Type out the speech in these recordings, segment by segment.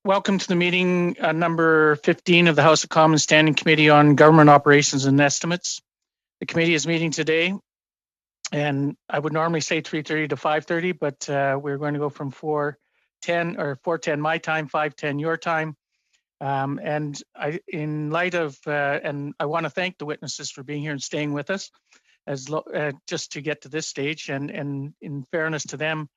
Welcome to the meeting number 15 of the House of Commons Standing Committee on Government Operations and Estimates. The committee is meeting today, and I would normally say 3:30 to 5:30, but we're going to go from 4:10 my time, 5:10 your time. And in light of, and I want to thank the witnesses for being here and staying with us just to get to this stage. And in fairness to them,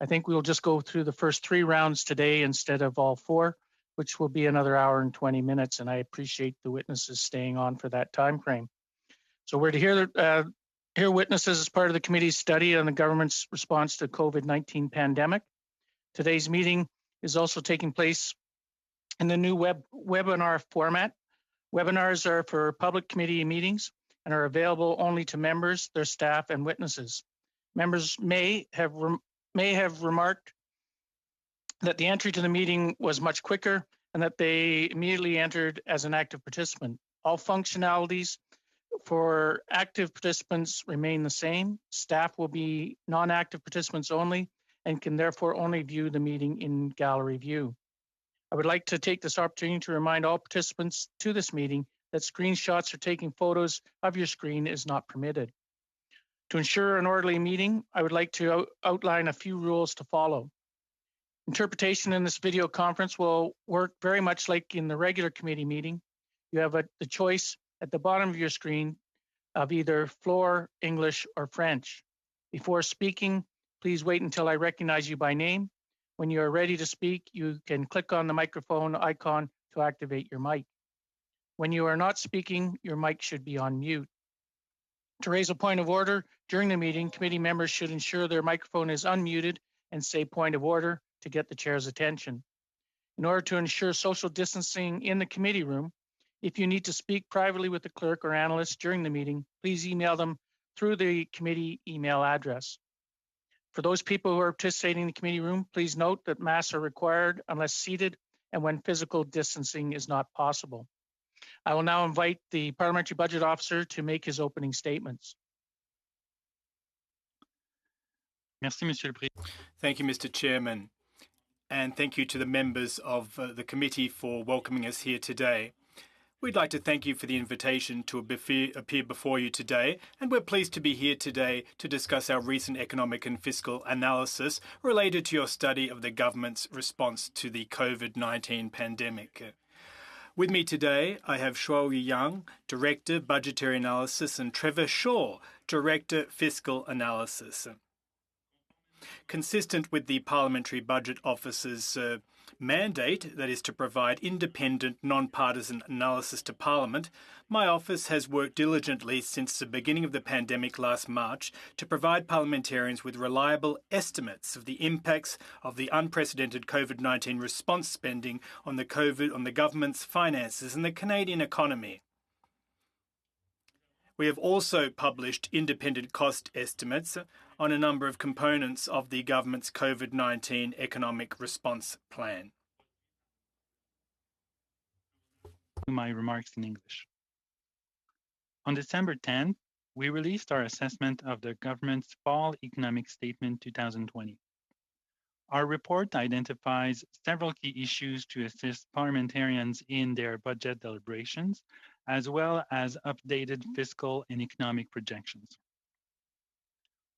I think we'll just go through the first 3 rounds today instead of all 4, which will be another hour and 20 minutes. And I appreciate the witnesses staying on for that time frame. So we're to hear witnesses as part of the committee's study on the government's response to COVID-19 pandemic. Today's meeting is also taking place in the new webinar format. Webinars are for public committee meetings and are available only to members, their staff, and witnesses. Members may have remarked that the entry to the meeting was much quicker and that they immediately entered as an active participant. All functionalities for active participants remain the same. Staff will be non-active participants only and can therefore only view the meeting in gallery view. I would like to take this opportunity to remind all participants to this meeting that screenshots or taking photos of your screen is not permitted. To ensure an orderly meeting, I would like to outline a few rules to follow. Interpretation in this video conference will work very much like in the regular committee meeting. You have the choice at the bottom of your screen of either Floor, English, or French. Before speaking, please wait until I recognize you by name. When you are ready to speak, you can click on the microphone icon to activate your mic. When you are not speaking, your mic should be on mute. To raise a point of order during the meeting, committee members should ensure their microphone is unmuted and say point of order to get the chair's attention. In order to ensure social distancing in the committee room, if you need to speak privately with the clerk or analyst during the meeting, please email them through the committee email address. For those people who are participating in the committee room, please note that masks are required unless seated and when physical distancing is not possible. I will now invite the Parliamentary Budget Officer to make his opening statements. Merci, Monsieur le Président. Thank you, Mr. Chairman. And thank you to the members of the committee for welcoming us here today. We'd like to thank you for the invitation to appear before you today, and we're pleased to be here today to discuss our recent economic and fiscal analysis related to your study of the government's response to the COVID-19 pandemic. With me today, I have Shuo Yang, Director, Budgetary Analysis, and Trevor Shaw, Director, Fiscal Analysis. Consistent with the Parliamentary Budget Office's mandate, that is to provide independent, non-partisan analysis to Parliament, my office has worked diligently since the beginning of the pandemic last March to provide parliamentarians with reliable estimates of the impacts of the unprecedented COVID-19 response spending on the government's finances and the Canadian economy. We have also published independent cost estimates on a number of components of the government's COVID-19 economic response plan. My remarks in English. On December 10th, we released our assessment of the government's Fall Economic Statement 2020. Our report identifies several key issues to assist parliamentarians in their budget deliberations, as well as updated fiscal and economic projections.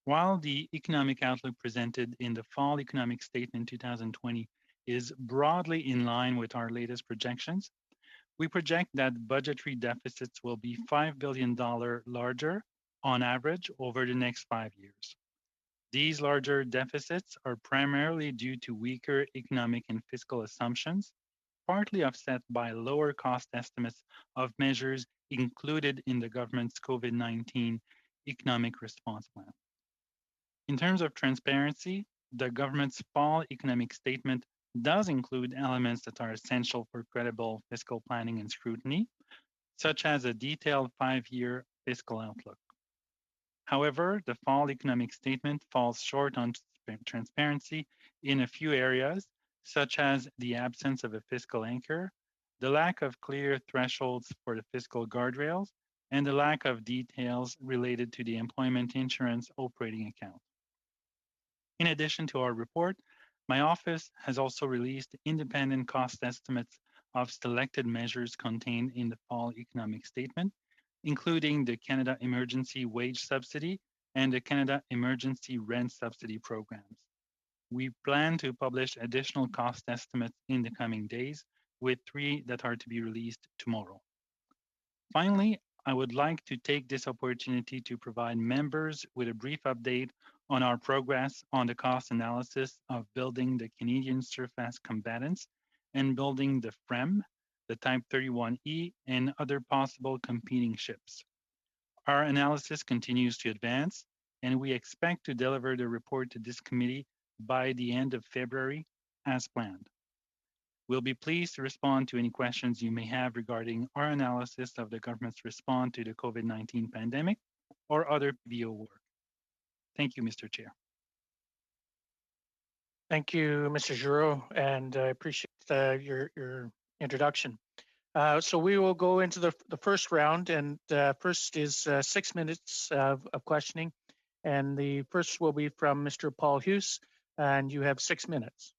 While the economic outlook presented in the Fall Economic Statement 2020 is broadly in line with our latest projections, we project that budgetary deficits will be $5 billion larger on average over the next 5 years. These larger deficits are primarily due to weaker economic and fiscal assumptions, partly offset by lower cost estimates of measures included in the government's COVID-19 economic response plan. In terms of transparency, the government's Fall Economic Statement does include elements that are essential for credible fiscal planning and scrutiny, such as a detailed 5-year fiscal outlook. However, the Fall Economic Statement falls short on transparency in a few areas, such as the absence of a fiscal anchor, the lack of clear thresholds for the fiscal guardrails, and the lack of details related to the employment insurance operating account. In addition to our report, My office has also released independent cost estimates of selected measures contained in the fall economic statement, including the Canada Emergency Wage Subsidy and the Canada Emergency Rent Subsidy programs. We plan to publish additional cost estimates in the coming days, with 3 that are to be released tomorrow. Finally, I would like to take this opportunity to provide members with a brief update on our progress on the cost analysis of building the Canadian Surface Combatants and building the FREM, the Type 31E, and other possible competing ships. Our analysis continues to advance, and we expect to deliver the report to this committee by the end of February as planned. We'll be pleased to respond to any questions you may have regarding our analysis of the government's response to the COVID-19 pandemic or other PBO work. Thank you, Mr. Chair. Thank you, Mr. Giroux, and I appreciate your introduction. So we will go into the first round, and first is 6 minutes of questioning, and the first will be from Mr. Paul Hughes, and you have 6 minutes.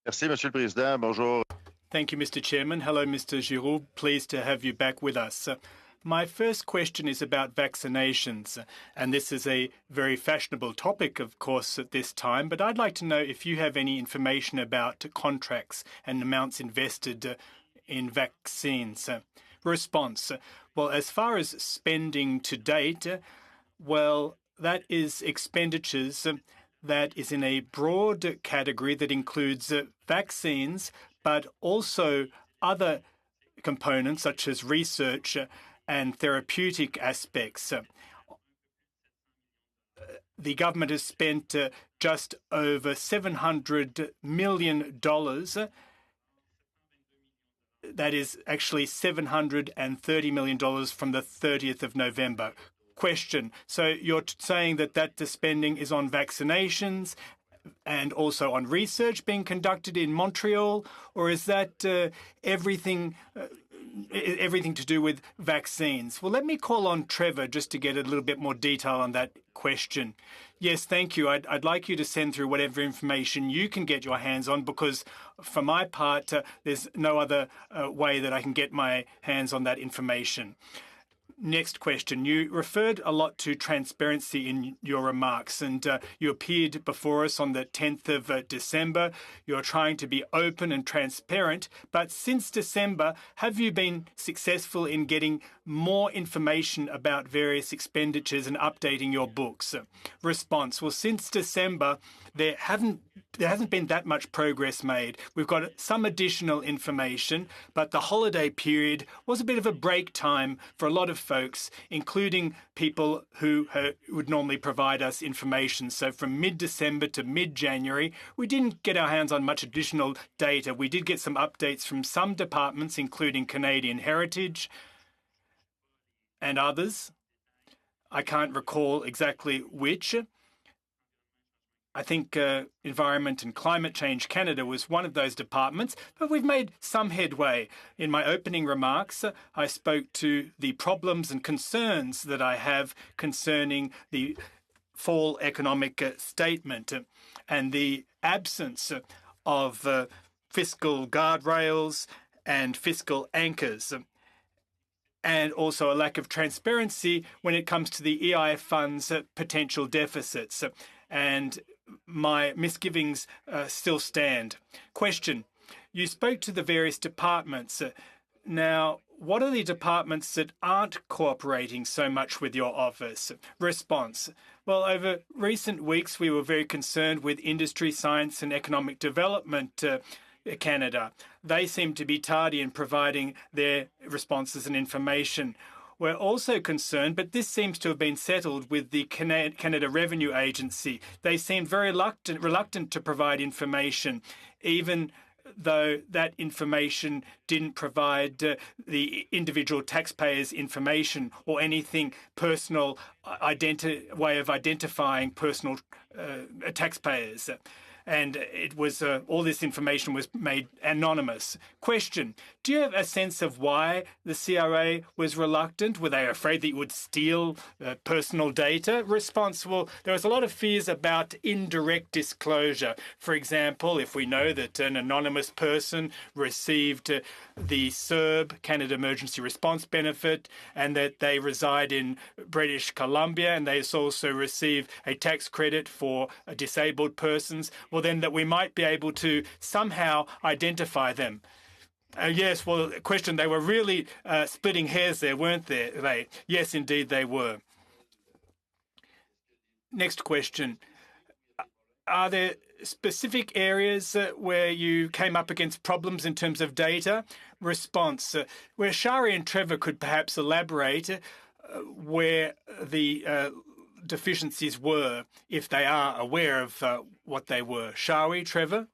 Merci, Monsieur le Président. Bonjour. Thank you, Mr. Chairman. Hello, Mr. Giroux. Pleased to have you back with us. My first question is about vaccinations, and this is a very fashionable topic, of course, at this time, but I'd like to know if you have any information about contracts and amounts invested in vaccines. Response. Well, as far as spending to date, well, that is expenditures that is in a broad category that includes vaccines, but also other components such as research and therapeutic aspects. The government has spent just over $700 million. That is actually $730 million from the 30th of November. Question. So you're saying that the spending is on vaccinations and also on research being conducted in Montreal, or is that everything to do with vaccines? Well, let me call on Trevor just to get a little bit more detail on that question. Yes, thank you. I'd like you to send through whatever information you can get your hands on, because for my part, there's no other way that I can get my hands on that information. Next question. You referred a lot to transparency in your remarks, and you appeared before us on the 10th of December. You're trying to be open and transparent, but since December, have you been successful in getting more information about various expenditures and updating your books? Response. Well, since December, there hasn't been that much progress made. We've got some additional information, but the holiday period was a bit of a break time for a lot of folks, including people who would normally provide us information. So from mid-December to mid-January, we didn't get our hands on much additional data. We did get some updates from some departments, including Canadian Heritage and others. I can't recall exactly which. I think Environment and Climate Change Canada was one of those departments, but we've made some headway. In my opening remarks, I spoke to the problems and concerns that I have concerning the fall economic statement and the absence of fiscal guardrails and fiscal anchors, and also a lack of transparency when it comes to the EIF funds' potential deficits. And my misgivings still stand. Question. You spoke to the various departments. Now, what are the departments that aren't cooperating so much with your office? Response. Well, over recent weeks, we were very concerned with Industry, Science and Economic Development Canada. They seem to be tardy in providing their responses and information. We're also concerned, but this seems to have been settled with the Canada Revenue Agency. They seemed very reluctant to provide information, even though that information didn't provide the individual taxpayers' information or anything personal way of identifying personal taxpayers. and it was all this information was made anonymous. Question: do you have a sense of why the CRA was reluctant? Were they afraid that you would steal personal data? Response: well, there was a lot of fears about indirect disclosure. For example, if we know that an anonymous person received the CERB, Canada Emergency Response Benefit, and that they reside in British Columbia, and they also receive a tax credit for disabled persons, well, then that we might be able to somehow identify them. Yes, well, question, they were really splitting hairs there, weren't they? Yes, indeed they were. Next question. Are there specific areas where you came up against problems in terms of data? Response: where Shari and Trevor could perhaps elaborate where the deficiencies were, if they are aware of what they were. Shari, Trevor?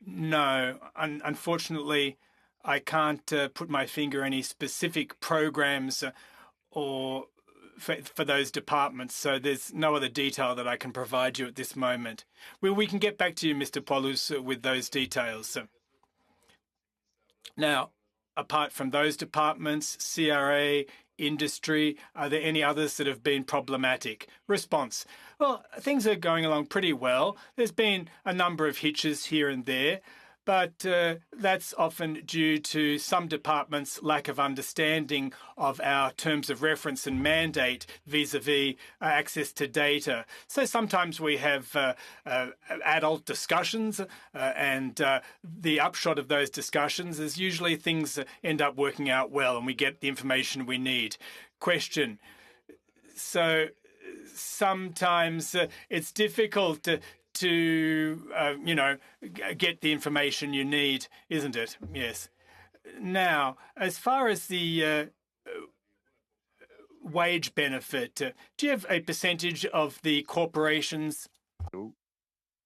No, unfortunately, I can't put my finger on any specific programs or for those departments, so there's no other detail that I can provide you at this moment. Well, we can get back to you, Mr. Paulus, with those details. Now, apart from those departments, CRA, industry, are there any others that have been problematic? Response: well, things are going along pretty well. There's been a number of hitches here and there, but that's often due to some departments' lack of understanding of our terms of reference and mandate vis-a-vis access to data. So sometimes we have adult discussions, and the upshot of those discussions is usually things end up working out well and we get the information we need. Question: so sometimes it's difficult to get the information you need, isn't it? Yes. Now, as far as the wage benefit, do you have a percentage of the corporations?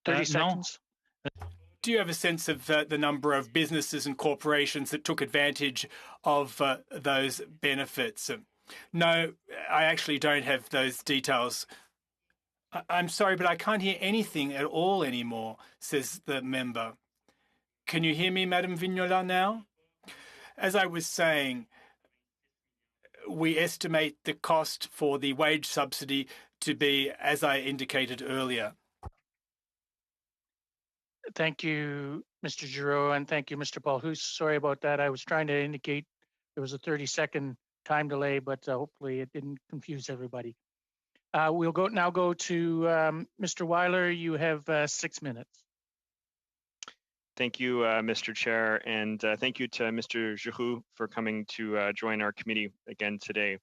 30 seconds. No. Do you have a sense of the number of businesses and corporations that took advantage of those benefits? No, I actually don't have those details. I'm sorry, but I can't hear anything at all anymore, says the member. Can you hear me, Madame Vignola, now? As I was saying, we estimate the cost for the wage subsidy to be, as I indicated earlier. Thank you, Mr. Giroux, and thank you, Mr. Paulus. Sorry about that. I was trying to indicate there was a 30-second time delay, but hopefully it didn't confuse everybody. We'll now go to Mr. Weiler. You have 6 minutes. Thank you, Mr. Chair, and thank you to Mr. Giroux for coming to join our committee again today.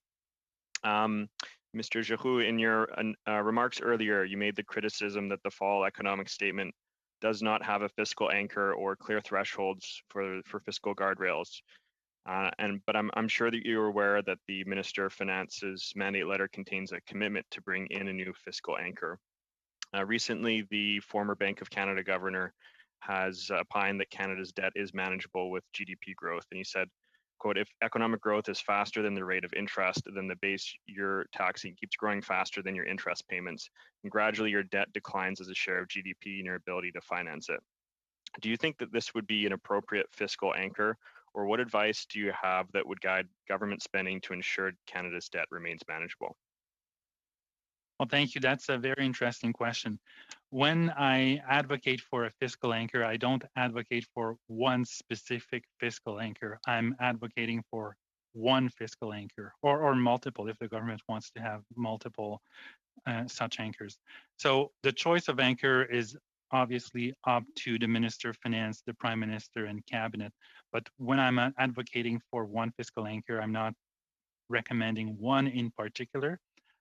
Mr. Giroux, in your remarks earlier, you made the criticism that the fall economic statement does not have a fiscal anchor or clear thresholds for fiscal guardrails. But I'm sure that you're aware that the Minister of Finance's mandate letter contains a commitment to bring in a new fiscal anchor. Recently, the former Bank of Canada governor has opined that Canada's debt is manageable with GDP growth. And he said, quote, if economic growth is faster than the rate of interest, then the base you're taxing keeps growing faster than your interest payments. And gradually your debt declines as a share of GDP and your ability to finance it. Do you think that this would be an appropriate fiscal anchor? Or what advice do you have that would guide government spending to ensure Canada's debt remains manageable? Well, thank you. That's a very interesting question. When I advocate for a fiscal anchor, I don't advocate for one specific fiscal anchor. I'm advocating for one fiscal anchor or multiple if the government wants to have multiple such anchors. So the choice of anchor is obviously up to the Minister of Finance, the Prime Minister, and Cabinet. But when I'm advocating for one fiscal anchor, I'm not recommending one in particular.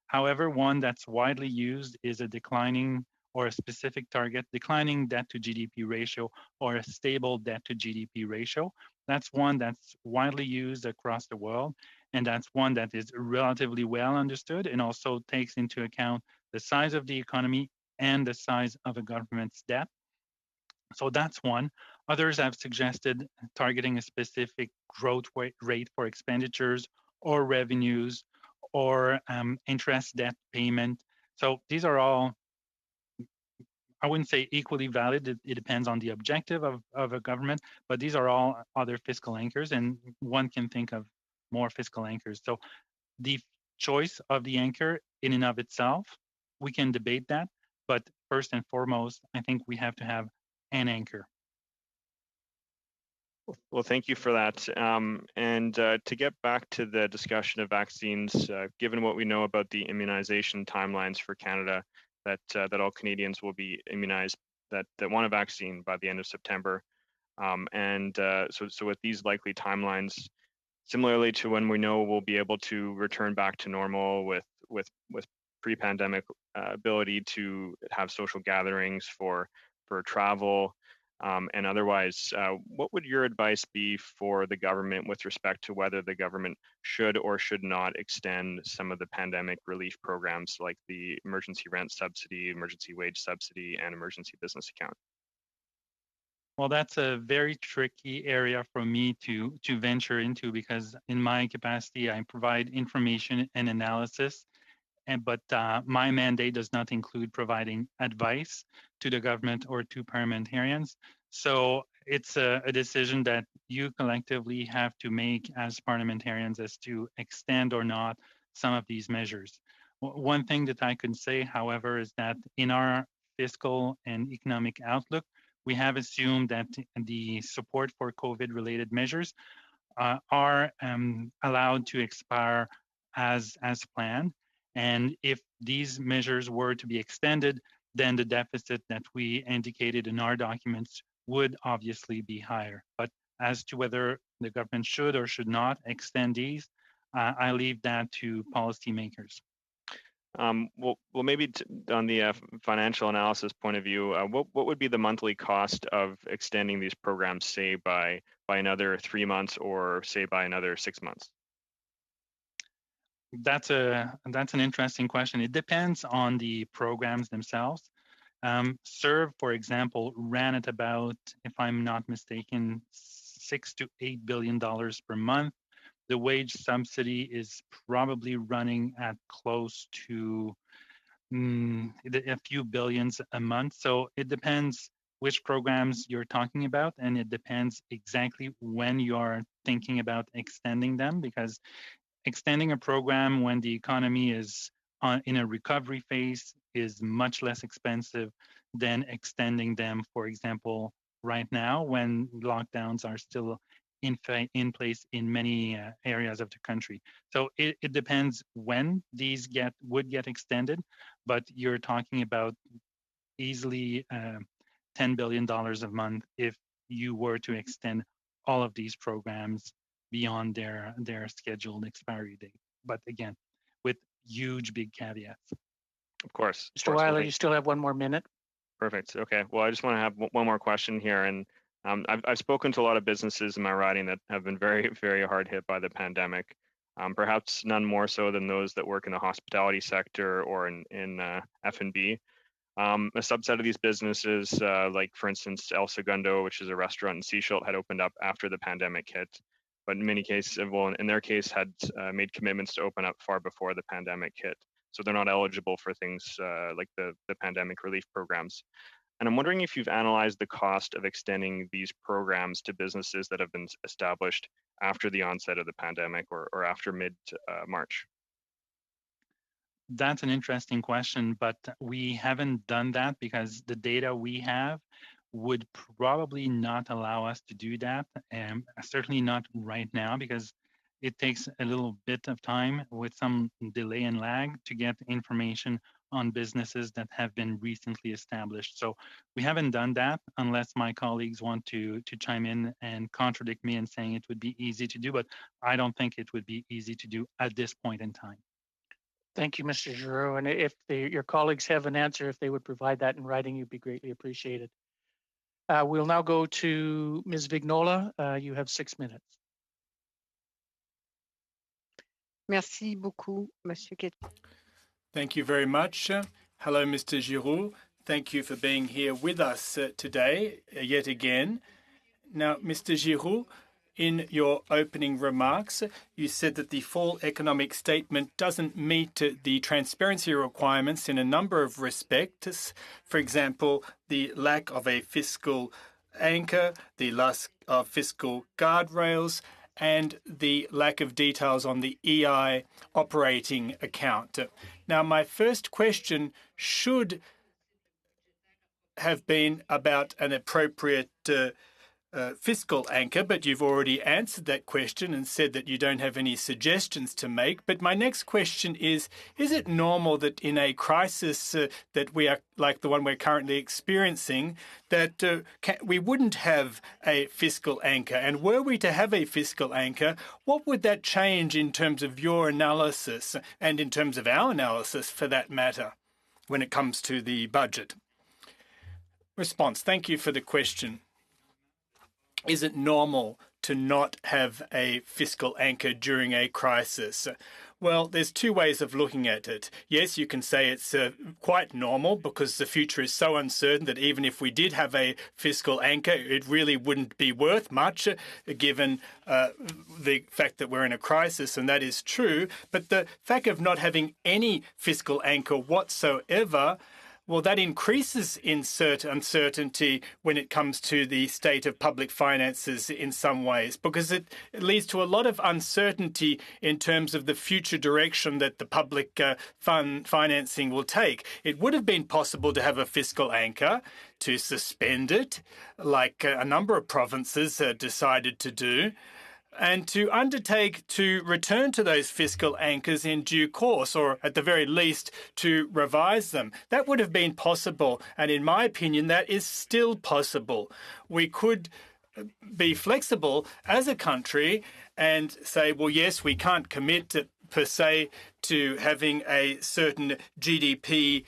However, one that's widely used is a declining or a specific target, declining debt to GDP ratio or a stable debt to GDP ratio. That's one that's widely used across the world, and that's one that is relatively well understood and also takes into account the size of the economy and the size of a government's debt. So that's one. Others have suggested targeting a specific growth rate for expenditures or revenues or interest debt payment. So these are all I wouldn't say equally valid. It depends on the objective of a government, but these are all other fiscal anchors, and one can think of more fiscal anchors. So the choice of the anchor in and of itself, we can debate that, but first and foremost, I think we have to have an anchor. Well, thank you for that. To get back to the discussion of vaccines, given what we know about the immunization timelines for Canada, that all Canadians will be immunized that want a vaccine by the end of September. So with these likely timelines, similarly to when we know we'll be able to return back to normal with pre-pandemic ability to have social gatherings for travel and otherwise, what would your advice be for the government with respect to whether the government should or should not extend some of the pandemic relief programs like the emergency rent subsidy, emergency wage subsidy, and emergency business account? Well, that's a very tricky area for me to venture into, because in my capacity, I provide information and analysis, but my mandate does not include providing advice to the government or to parliamentarians. So it's a decision that you collectively have to make as parliamentarians as to extend or not some of these measures. One thing that I can say, however, is that in our fiscal and economic outlook, we have assumed that the support for COVID-related measures are allowed to expire as planned. And if these measures were to be extended, then the deficit that we indicated in our documents would obviously be higher. But as to whether the government should or should not extend these, I leave that to policymakers. Well, maybe on the financial analysis point of view, what would be the monthly cost of extending these programs, say by another 3 months, or say by another 6 months? That's an interesting question. It depends on the programs themselves. SERVE, for example, ran at about, if I'm not mistaken, $6 to $8 billion per month. The wage subsidy is probably running at close to a few billions a month. So it depends which programs you're talking about, and it depends exactly when you're thinking about extending them, because extending a program when the economy is in a recovery phase is much less expensive than extending them, for example, right now when lockdowns are still in place in many areas of the country. So it depends when these would get extended, but you're talking about easily $10 billion a month if you were to extend all of these programs beyond their scheduled expiry date. But again, with huge big caveats. Of course. Mr. Weiler, you still have 1 more minute. Perfect. Okay. Well, I just want to have one more question here. And I've spoken to a lot of businesses in my riding that have been very, very hard hit by the pandemic. Perhaps none more so than those that work in the hospitality sector or in F&B. A subset of these businesses, like for instance, El Segundo, which is a restaurant in Seashore, had opened up after the pandemic hit, but in many cases, well, in their case, had made commitments to open up far before the pandemic hit. So they're not eligible for things like the pandemic relief programs. And I'm wondering if you've analyzed the cost of extending these programs to businesses that have been established after the onset of the pandemic or after mid-March. That's an interesting question, but we haven't done that because the data we have would probably not allow us to do that, and certainly not right now, because it takes a little bit of time with some delay and lag to get information on businesses that have been recently established. So we haven't done that, unless my colleagues want to chime in and contradict me in saying it would be easy to do, but I don't think it would be easy to do at this point in time. Thank you, Mr. Giroux. And if your colleagues have an answer, if they would provide that in writing, you'd be greatly appreciated. We'll now go to Ms. Vignola. You have 6 minutes. Merci beaucoup, Monsieur. Thank you very much. Hello, Mr. Giroux. Thank you for being here with us today, yet again. Now, Mr. Giroux, In your opening remarks, you said that the fall economic statement doesn't meet the transparency requirements in a number of respects. For example, the lack of a fiscal anchor, the loss of fiscal guardrails, and the lack of details on the EI operating account. Now, my first question should have been about an appropriate fiscal anchor, but you've already answered that question and said that you don't have any suggestions to make. But my next question is it normal that in a crisis that we are like the one we're currently experiencing, that we wouldn't have a fiscal anchor? And were we to have a fiscal anchor, what would that change in terms of your analysis and in terms of our analysis, for that matter, when it comes to the budget? Response. Thank you for the question. Is it normal to not have a fiscal anchor during a crisis? Well, there's two ways of looking at it. Yes, you can say it's quite normal because the future is so uncertain that even if we did have a fiscal anchor, it really wouldn't be worth much given the fact that we're in a crisis, and that is true. But the fact of not having any fiscal anchor whatsoever, well, that increases uncertainty when it comes to the state of public finances in some ways, because it leads to a lot of uncertainty in terms of the future direction that the public financing will take. It would have been possible to have a fiscal anchor, to suspend it, like a number of provinces decided to do, and to undertake to return to those fiscal anchors in due course, or at the very least to revise them. That would have been possible, and in my opinion, that is still possible. We could be flexible as a country and say, well, yes, we can't commit per se to having a certain GDP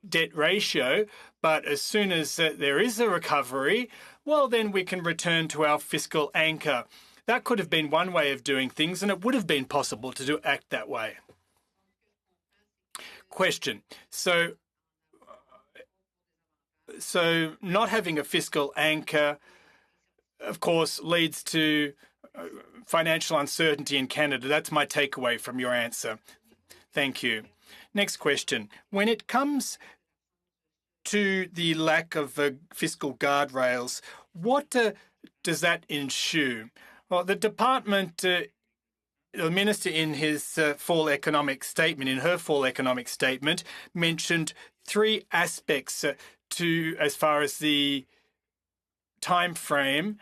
debt ratio, but as soon as there is a recovery, well, then we can return to our fiscal anchor. That could have been one way of doing things, and it would have been possible to act that way. Question. So not having a fiscal anchor, of course, leads to financial uncertainty in Canada. That's my takeaway from your answer. Thank you. Next question. When it comes to the lack of fiscal guardrails, what does that ensue? Well, the department, the minister in his fall economic statement, in her fall economic statement, mentioned three aspects as far as the time frame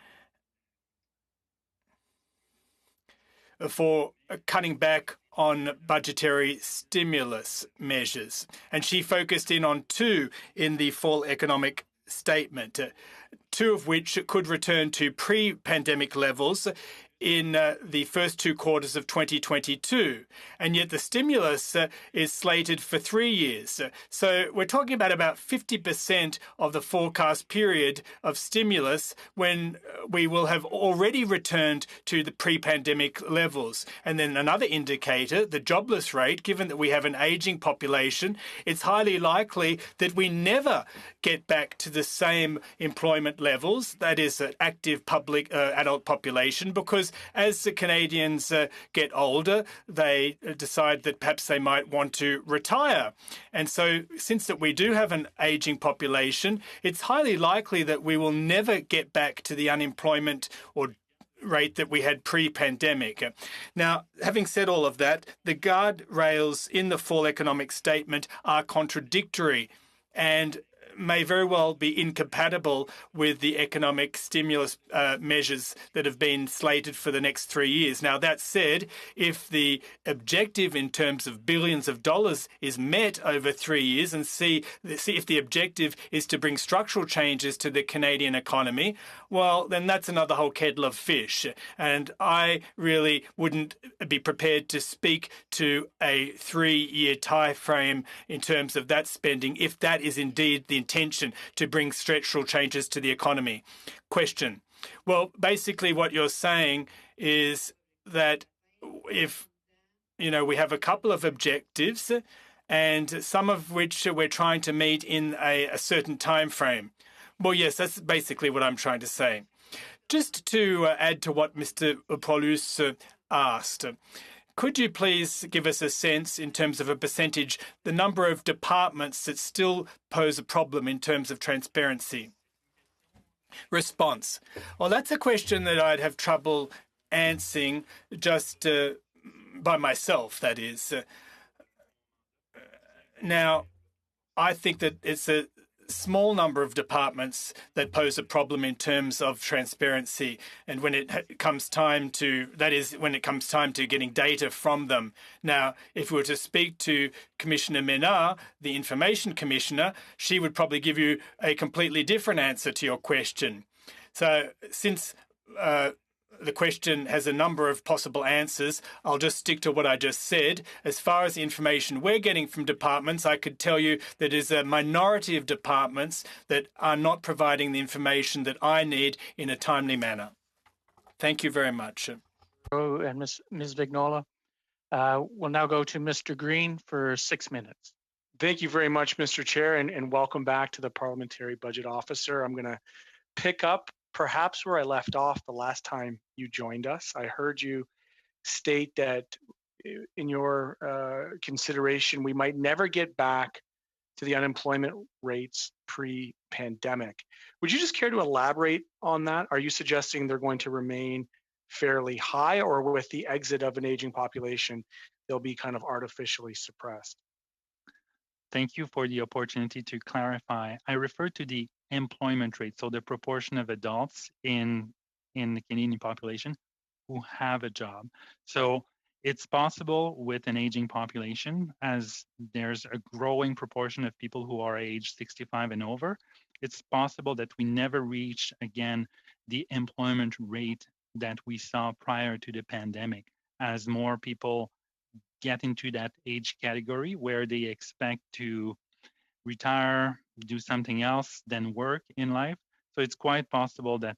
for cutting back on budgetary stimulus measures. And she focused in on two in the fall economic statement, two of which could return to pre-pandemic levels in the first two quarters of 2022. And yet the stimulus is slated for 3 years. So we're talking about 50% of the forecast period of stimulus when we will have already returned to the pre-pandemic levels. And then another indicator, the jobless rate, given that we have an aging population, it's highly likely that we never get back to the same employment levels, that is an active public adult population, because as the Canadians get older, they decide that perhaps they might want to retire. And so since that we do have an aging population, it's highly likely that we will never get back to the unemployment or rate that we had pre-pandemic. Now, having said all of that, the guardrails in the fall economic statement are contradictory and may very well be incompatible with the economic stimulus measures that have been slated for the next 3 years. Now, that said, if the objective in terms of billions of dollars is met over 3 years, and see if the objective is to bring structural changes to the Canadian economy, well, then that's another whole kettle of fish. And I really wouldn't be prepared to speak to a 3-year time frame in terms of that spending, if that is indeed the intention to bring structural changes to the economy. Question. Well, basically what you're saying is that if, we have a couple of objectives and some of which we're trying to meet in a certain time frame. Well, yes, that's basically what I'm trying to say. Just to add to what Mr. Paulus asked, could you please give us a sense in terms of a percentage, the number of departments that still pose a problem in terms of transparency? Response. Well, that's a question that I'd have trouble answering just by myself, that is. Now, I think that it's a small number of departments that pose a problem in terms of transparency, and when it comes time to, that is, when it comes time to getting data from them. Now, if we were to speak to Commissioner Menard, the Information Commissioner, she would probably give you a completely different answer to your question. So since the question has a number of possible answers, I'll just stick to what I just said. As far as the information we're getting from departments, I could tell you that there's a minority of departments that are not providing the information that I need in a timely manner. Thank you very much. And Ms. Vignola. We'll now go to Mr. Green for 6 minutes. Thank you very much, Mr. Chair, and welcome back to the Parliamentary Budget Officer. I'm going to pick up perhaps where I left off the last time you joined us. I heard you state that in your consideration, we might never get back to the unemployment rates pre-pandemic. Would you just care to elaborate on that? Are you suggesting they're going to remain fairly high, or with the exit of an aging population, they'll be kind of artificially suppressed? Thank you for the opportunity to clarify. I refer to the employment rate, so the proportion of adults in the Canadian population who have a job. So it's possible with an aging population, as there's a growing proportion of people who are age 65 and over, it's possible that we never reach again the employment rate that we saw prior to the pandemic, as more people get into that age category where they expect to retire, do something else than work in life. So it's quite possible that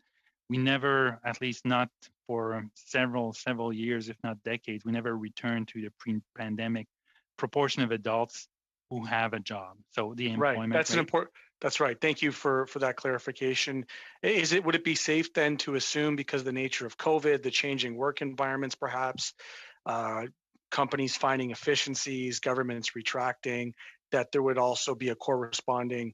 we never, at least not for several years, if not decades, we never return to the pre-pandemic proportion of adults who have a job. So the employment rate. That's right. Thank you for that clarification. Would it be safe then to assume, because of the nature of COVID, the changing work environments, perhaps, companies finding efficiencies, governments retracting, that there would also be a corresponding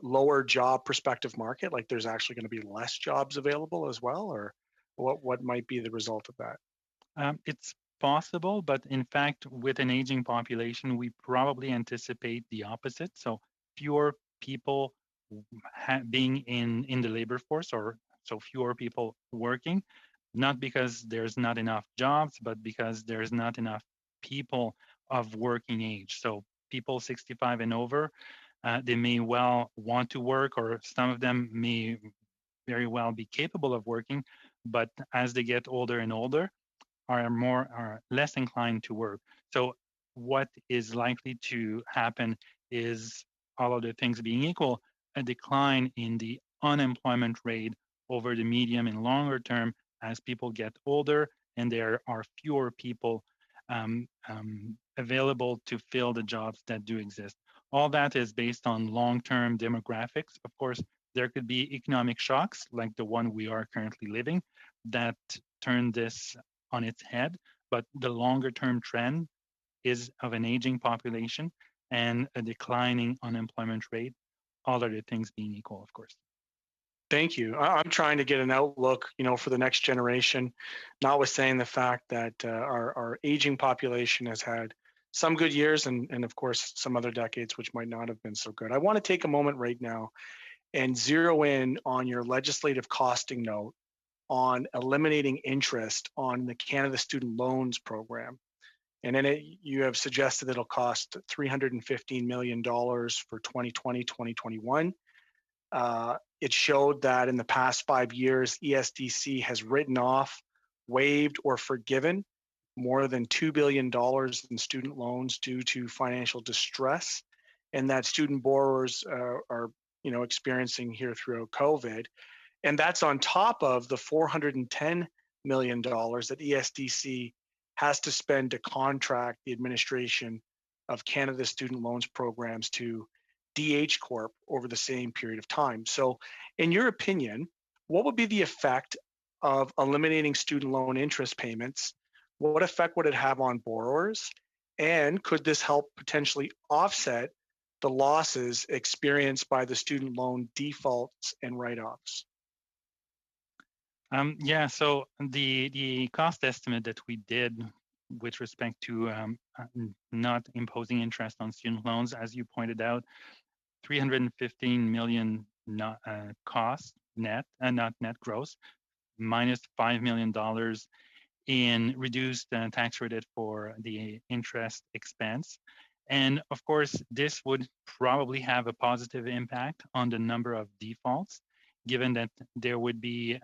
lower job prospective market, like there's actually going to be less jobs available as well, or what might be the result of that? It's possible, but in fact, with an aging population, we probably anticipate the opposite. So fewer people being in the labor force, or so fewer people working, not because there's not enough jobs, but because there's not enough people of working age. So people 65 and over, they may well want to work, or some of them may very well be capable of working, but as they get older and older, are less inclined to work. So what is likely to happen is, all other things being equal, a decline in the unemployment rate over the medium and longer term as people get older and there are fewer people available to fill the jobs that do exist. All that is based on long-term demographics. Of course, there could be economic shocks like the one we are currently living that turn this on its head, but the longer-term trend is of an aging population and a declining unemployment rate, all other things being equal, of course. Thank you. I'm trying to get an outlook, for the next generation, notwithstanding the fact that our aging population has had some good years and of course, some other decades which might not have been so good. I want to take a moment right now and zero in on your legislative costing note on eliminating interest on the Canada Student Loans Program. And in it, you have suggested that it'll cost $315 million for 2020, 2021. It showed that in the past 5 years, ESDC has written off, waived, or forgiven more than $2 billion in student loans due to financial distress, and that student borrowers are experiencing here throughout COVID. And that's on top of the $410 million that ESDC has to spend to contract the administration of Canada's student loans programs to DH Corp over the same period of time. So in your opinion, what would be the effect of eliminating student loan interest payments? What effect would it have on borrowers? And could this help potentially offset the losses experienced by the student loan defaults and write-offs? Yeah, so the cost estimate that we did with respect to not imposing interest on student loans, as you pointed out, 315 million cost net, not net gross, minus $5 million in reduced tax credit for the interest expense. And of course, this would probably have a positive impact on the number of defaults, given that there would be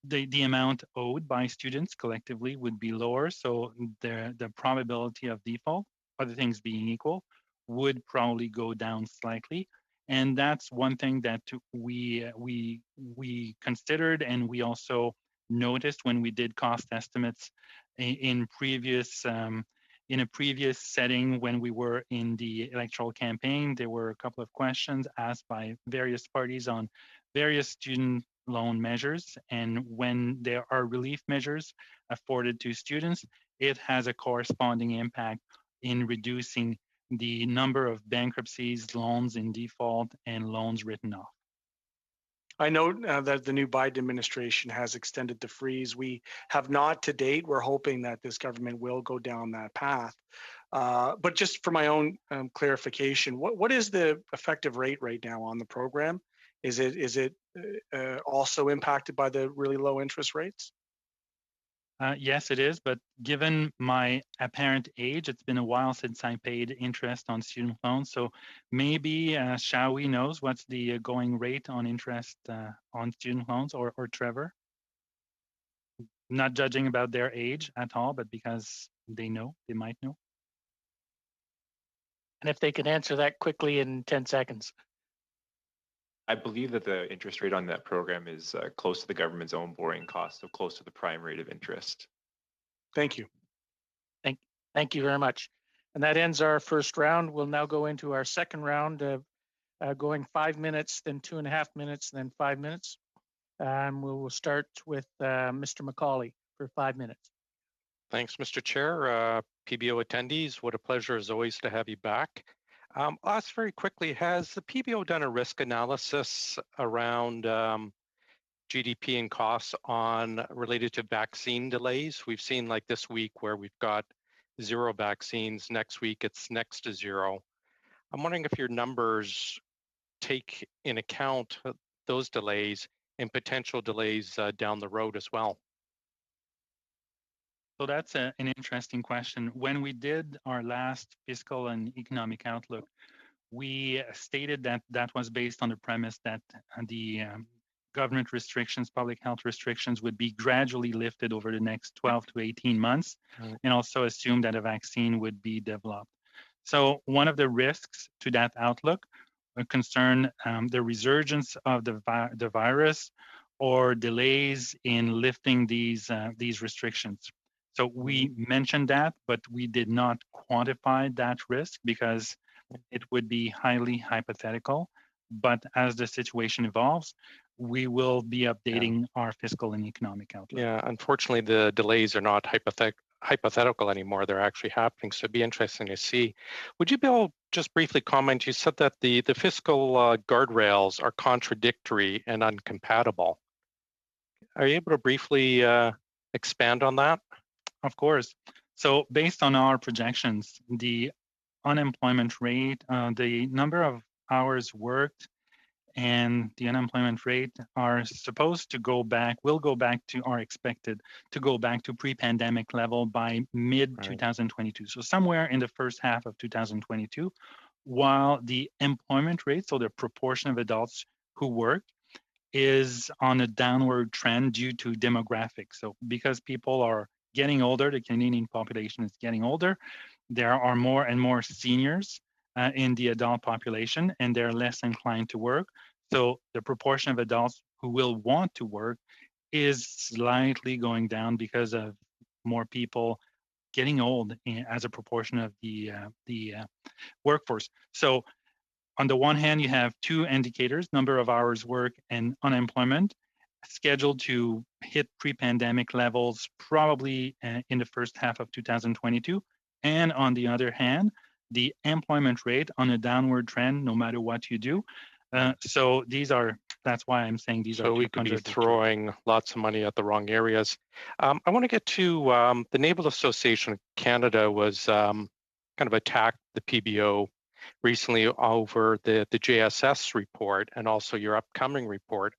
the amount owed by students collectively would be lower. So the probability of default, other things being equal, would probably go down slightly. And that's one thing that we considered, and we also noticed when we did cost estimates in previous in a previous setting when we were in the electoral campaign. There were a couple of questions asked by various parties on various student loan measures, and when there are relief measures afforded to students, it has a corresponding impact in reducing the number of bankruptcies, loans in default, and loans written off. I know that the new Biden administration has extended the freeze. We have not to date. We're hoping that this government will go down that path. But just for my own clarification, what is the effective rate right now on the program? Is it also impacted by the really low interest rates? Yes, it is. But given my apparent age, it's been a while since I paid interest on student loans. So maybe Shawi knows what's the going rate on interest on student loans, or Trevor. Not judging about their age at all, but because they might know. And if they can answer that quickly in 10 seconds. I believe that the interest rate on that program is close to the government's own borrowing cost, so close to the prime rate of interest. Thank you. Thank you very much. And that ends our first round. We'll now go into our second round of going 5 minutes, then 2.5 minutes, then 5 minutes. We will start with Mr. McCauley for 5 minutes. Thanks, Mr. Chair. PBO attendees, what a pleasure as always to have you back. I'll ask very quickly, has the PBO done a risk analysis around GDP and costs related to vaccine delays? We've seen like this week where we've got 0 vaccines. Next week, it's next to 0. I'm wondering if your numbers take in account those delays and potential delays down the road as well. So that's an interesting question. When we did our last fiscal and economic outlook, we stated that that was based on the premise that the government restrictions, public health restrictions, would be gradually lifted over the next 12 to 18 months, and also assumed that a vaccine would be developed. So one of the risks to that outlook concern the resurgence of the virus or delays in lifting these restrictions. So we mentioned that, but we did not quantify that risk because it would be highly hypothetical. But as the situation evolves, we will be updating our fiscal and economic outlook. Yeah, unfortunately, the delays are not hypothetical anymore. They're actually happening. So it'd be interesting to see. Would you be able to just briefly comment? You said that the fiscal guardrails are contradictory and incompatible. Are you able to briefly expand on that? Of course. So based on our projections, the unemployment rate, the number of hours worked, and the unemployment rate are supposed to are expected to go back to pre-pandemic level by mid-2022. So somewhere in the first half of 2022, while the employment rate, so the proportion of adults who work, is on a downward trend due to demographics. So because people are getting older, the Canadian population is getting older, there are more and more seniors in the adult population, and they're less inclined to work. So the proportion of adults who will want to work is slightly going down because of more people getting old as a proportion of the workforce. So On the one hand, you have two indicators, number of hours worked and unemployment, scheduled to hit pre-pandemic levels probably in the first half of 2022. And on the other hand, the employment rate on a downward trend, no matter what you do. So that's why I'm saying these are. So we could be throwing lots of money at the wrong areas. I want to get to the Naval Association of Canada was kind of attacked the PBO recently over the JSS report and also your upcoming report.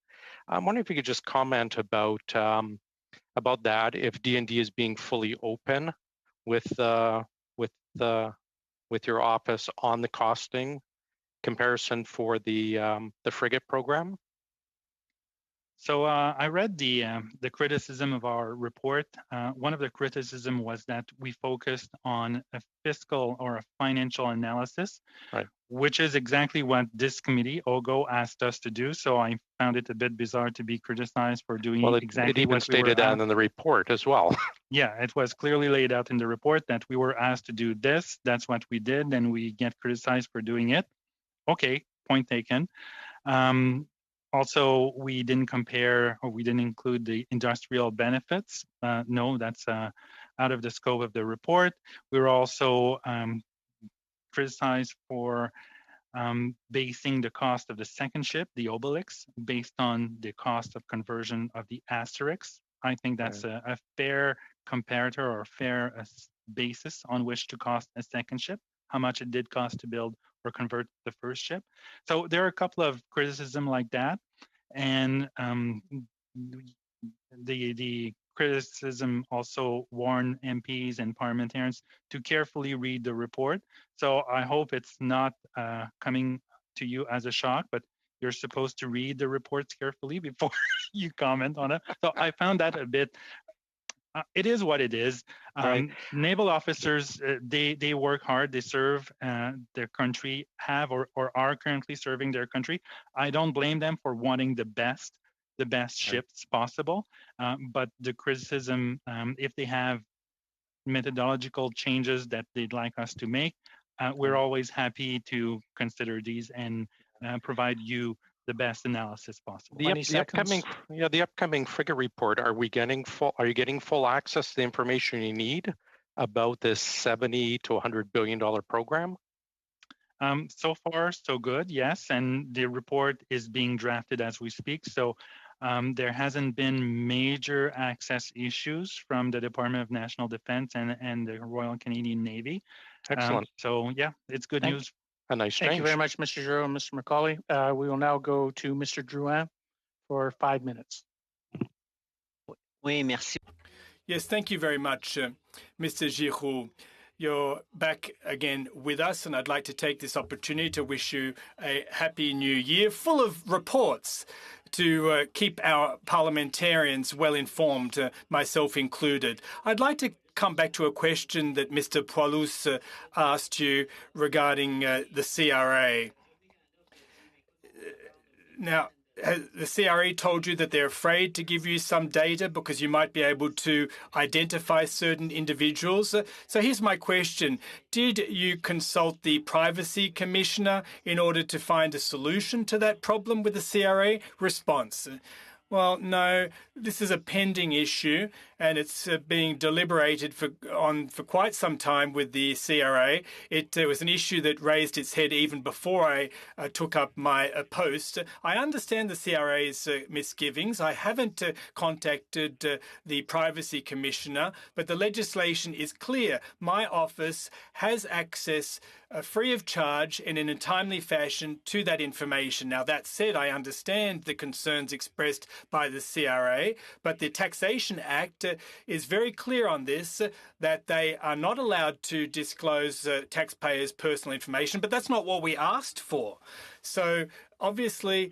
I'm wondering if you could just comment about that, if D&D is being fully open with your office on the costing comparison for the frigate program. So I read the criticism of our report. One of the criticism was that we focused on a fiscal or a financial analysis, right, which is exactly what this committee, OGGO, asked us to do. So I found it a bit bizarre to be criticized for doing exactly it even what stated we were that in the report as well. Yeah, it was clearly laid out in the report that we were asked to do this. That's what we did, and we get criticized for doing it. Okay, point taken. Also, we didn't compare or we didn't include the industrial benefits. No, that's out of the scope of the report. We were also criticized for basing the cost of the second ship, the Obelix, based on the cost of conversion of the Asterix. I think that's a fair comparator or a fair basis on which to cost a second ship, how much it did cost to build or convert the first ship. So there are a couple of criticism like that. And the criticism also warned MPs and parliamentarians to carefully read the report. So I hope it's not coming to you as a shock, but you're supposed to read the reports carefully before you comment on it. So I found that a bit it is what it is. Right. Naval officers, they work hard. They serve their country, have or are currently serving their country. I don't blame them for wanting the best ships possible. But the criticism, if they have methodological changes that they'd like us to make, we're always happy to consider these and provide you the best analysis possible. The upcoming frigate report, are you getting full access to the information you need about this $70 to $100 billion program? So far, so good, yes. And the report is being drafted as we speak. So there hasn't been major access issues from the Department of National Defense and the Royal Canadian Navy. Excellent. So yeah, it's good news. A nice change. Thank you very much, Mr. Giroux and Mr. Macaulay. We will now go to Mr. Drouin for 5 minutes. Oui, merci. Yes, thank you very much, Mr. Giroux. You're back again with us, and I'd like to take this opportunity to wish you a happy new year full of reports to keep our parliamentarians well informed, myself included. I'd like to come back to a question that Mr. Poilus asked you regarding the CRA. Now, has the CRA told you that they're afraid to give you some data because you might be able to identify certain individuals? So here's my question. Did you consult the Privacy Commissioner in order to find a solution to that problem with the CRA? Response. Well, no, this is a pending issue, and it's being deliberated for quite some time with the CRA. It was an issue that raised its head even before I took up my post. I understand the CRA's misgivings. I haven't contacted the Privacy Commissioner, but the legislation is clear. My office has access free of charge and in a timely fashion to that information. Now, that said, I understand the concerns expressed by the CRA, but the Taxation Act is very clear on this, that they are not allowed to disclose taxpayers' personal information, but that's not what we asked for. So obviously,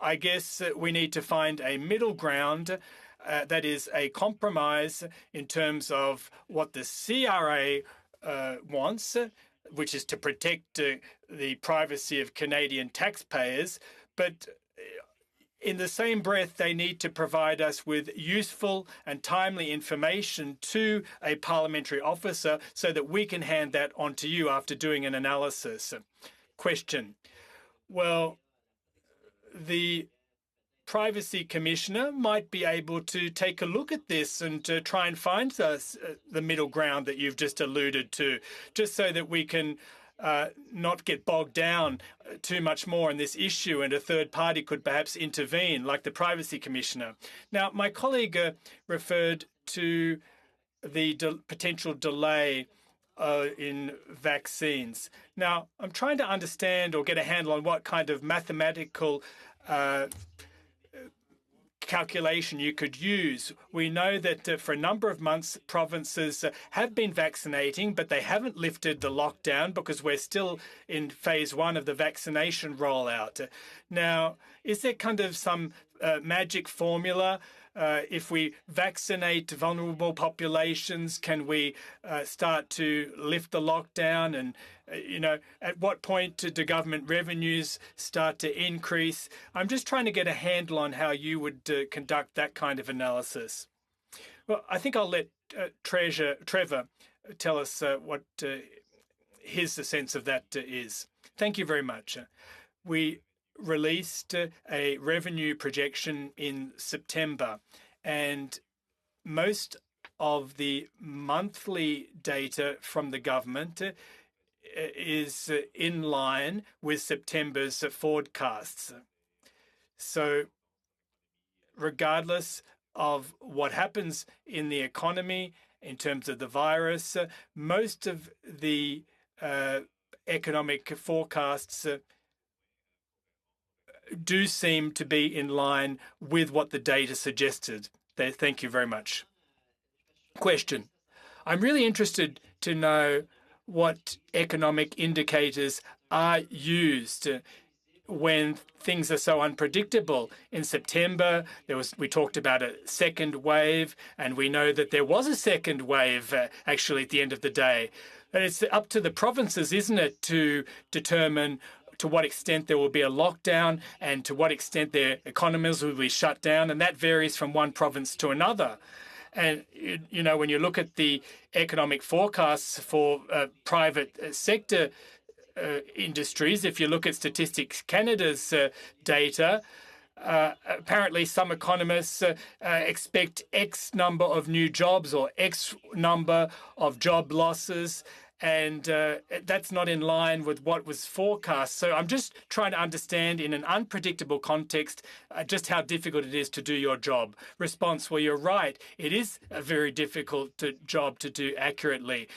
I guess we need to find a middle ground that is a compromise in terms of what the CRA wants, which is to protect the privacy of Canadian taxpayers, but in the same breath, they need to provide us with useful and timely information to a parliamentary officer so that we can hand that on to you after doing an analysis. Question. well, the Privacy Commissioner might be able to take a look at this and to try and find the middle ground that you've just alluded to, just so that we can not get bogged down too much more in this issue and a third party could perhaps intervene, like the Privacy Commissioner. Now, my colleague referred to the potential delay in vaccines. Now, I'm trying to understand or get a handle on what kind of mathematical calculation you could use. We know that for a number of months, provinces have been vaccinating, but they haven't lifted the lockdown because we're still in phase 1 of the vaccination rollout. Now, is there kind of some magic formula? If we vaccinate vulnerable populations, can we start to lift the lockdown? And, at what point do government revenues start to increase? I'm just trying to get a handle on how you would conduct that kind of analysis. Well, I think I'll let Trevor tell us what his sense of that is. Thank you very much. We released a revenue projection in September, and most of the monthly data from the government is in line with September's forecasts. So regardless of what happens in the economy in terms of the virus, most of the economic forecasts do seem to be in line with what the data suggested. Thank you very much. Question. I'm really interested to know what economic indicators are used when things are so unpredictable. In September, we talked about a second wave, and we know that there was a second wave actually at the end of the day. And it's up to the provinces, isn't it, to determine to what extent there will be a lockdown and to what extent their economies will be shut down. And that varies from one province to another. And, when you look at the economic forecasts for private sector industries, if you look at Statistics Canada's data, apparently some economists expect X number of new jobs or X number of job losses, and that's not in line with what was forecast. So I'm just trying to understand in an unpredictable context just how difficult it is to do your job. Response, well, you're right. It is a very difficult job to do accurately.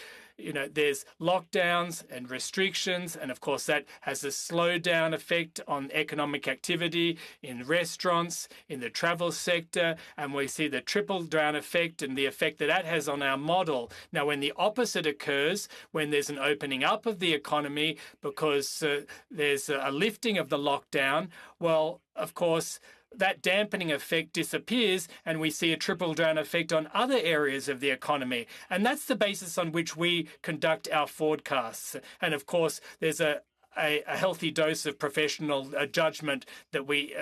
There's lockdowns and restrictions, and of course that has a slowdown effect on economic activity in restaurants, in the travel sector, and we see the trickle-down effect and the effect that has on our model. Now, when the opposite occurs, when there's an opening up of the economy because there's a lifting of the lockdown, well, of course, that dampening effect disappears and we see a trickle-down effect on other areas of the economy. And that's the basis on which we conduct our forecasts. And of course, there's a healthy dose of professional judgment that we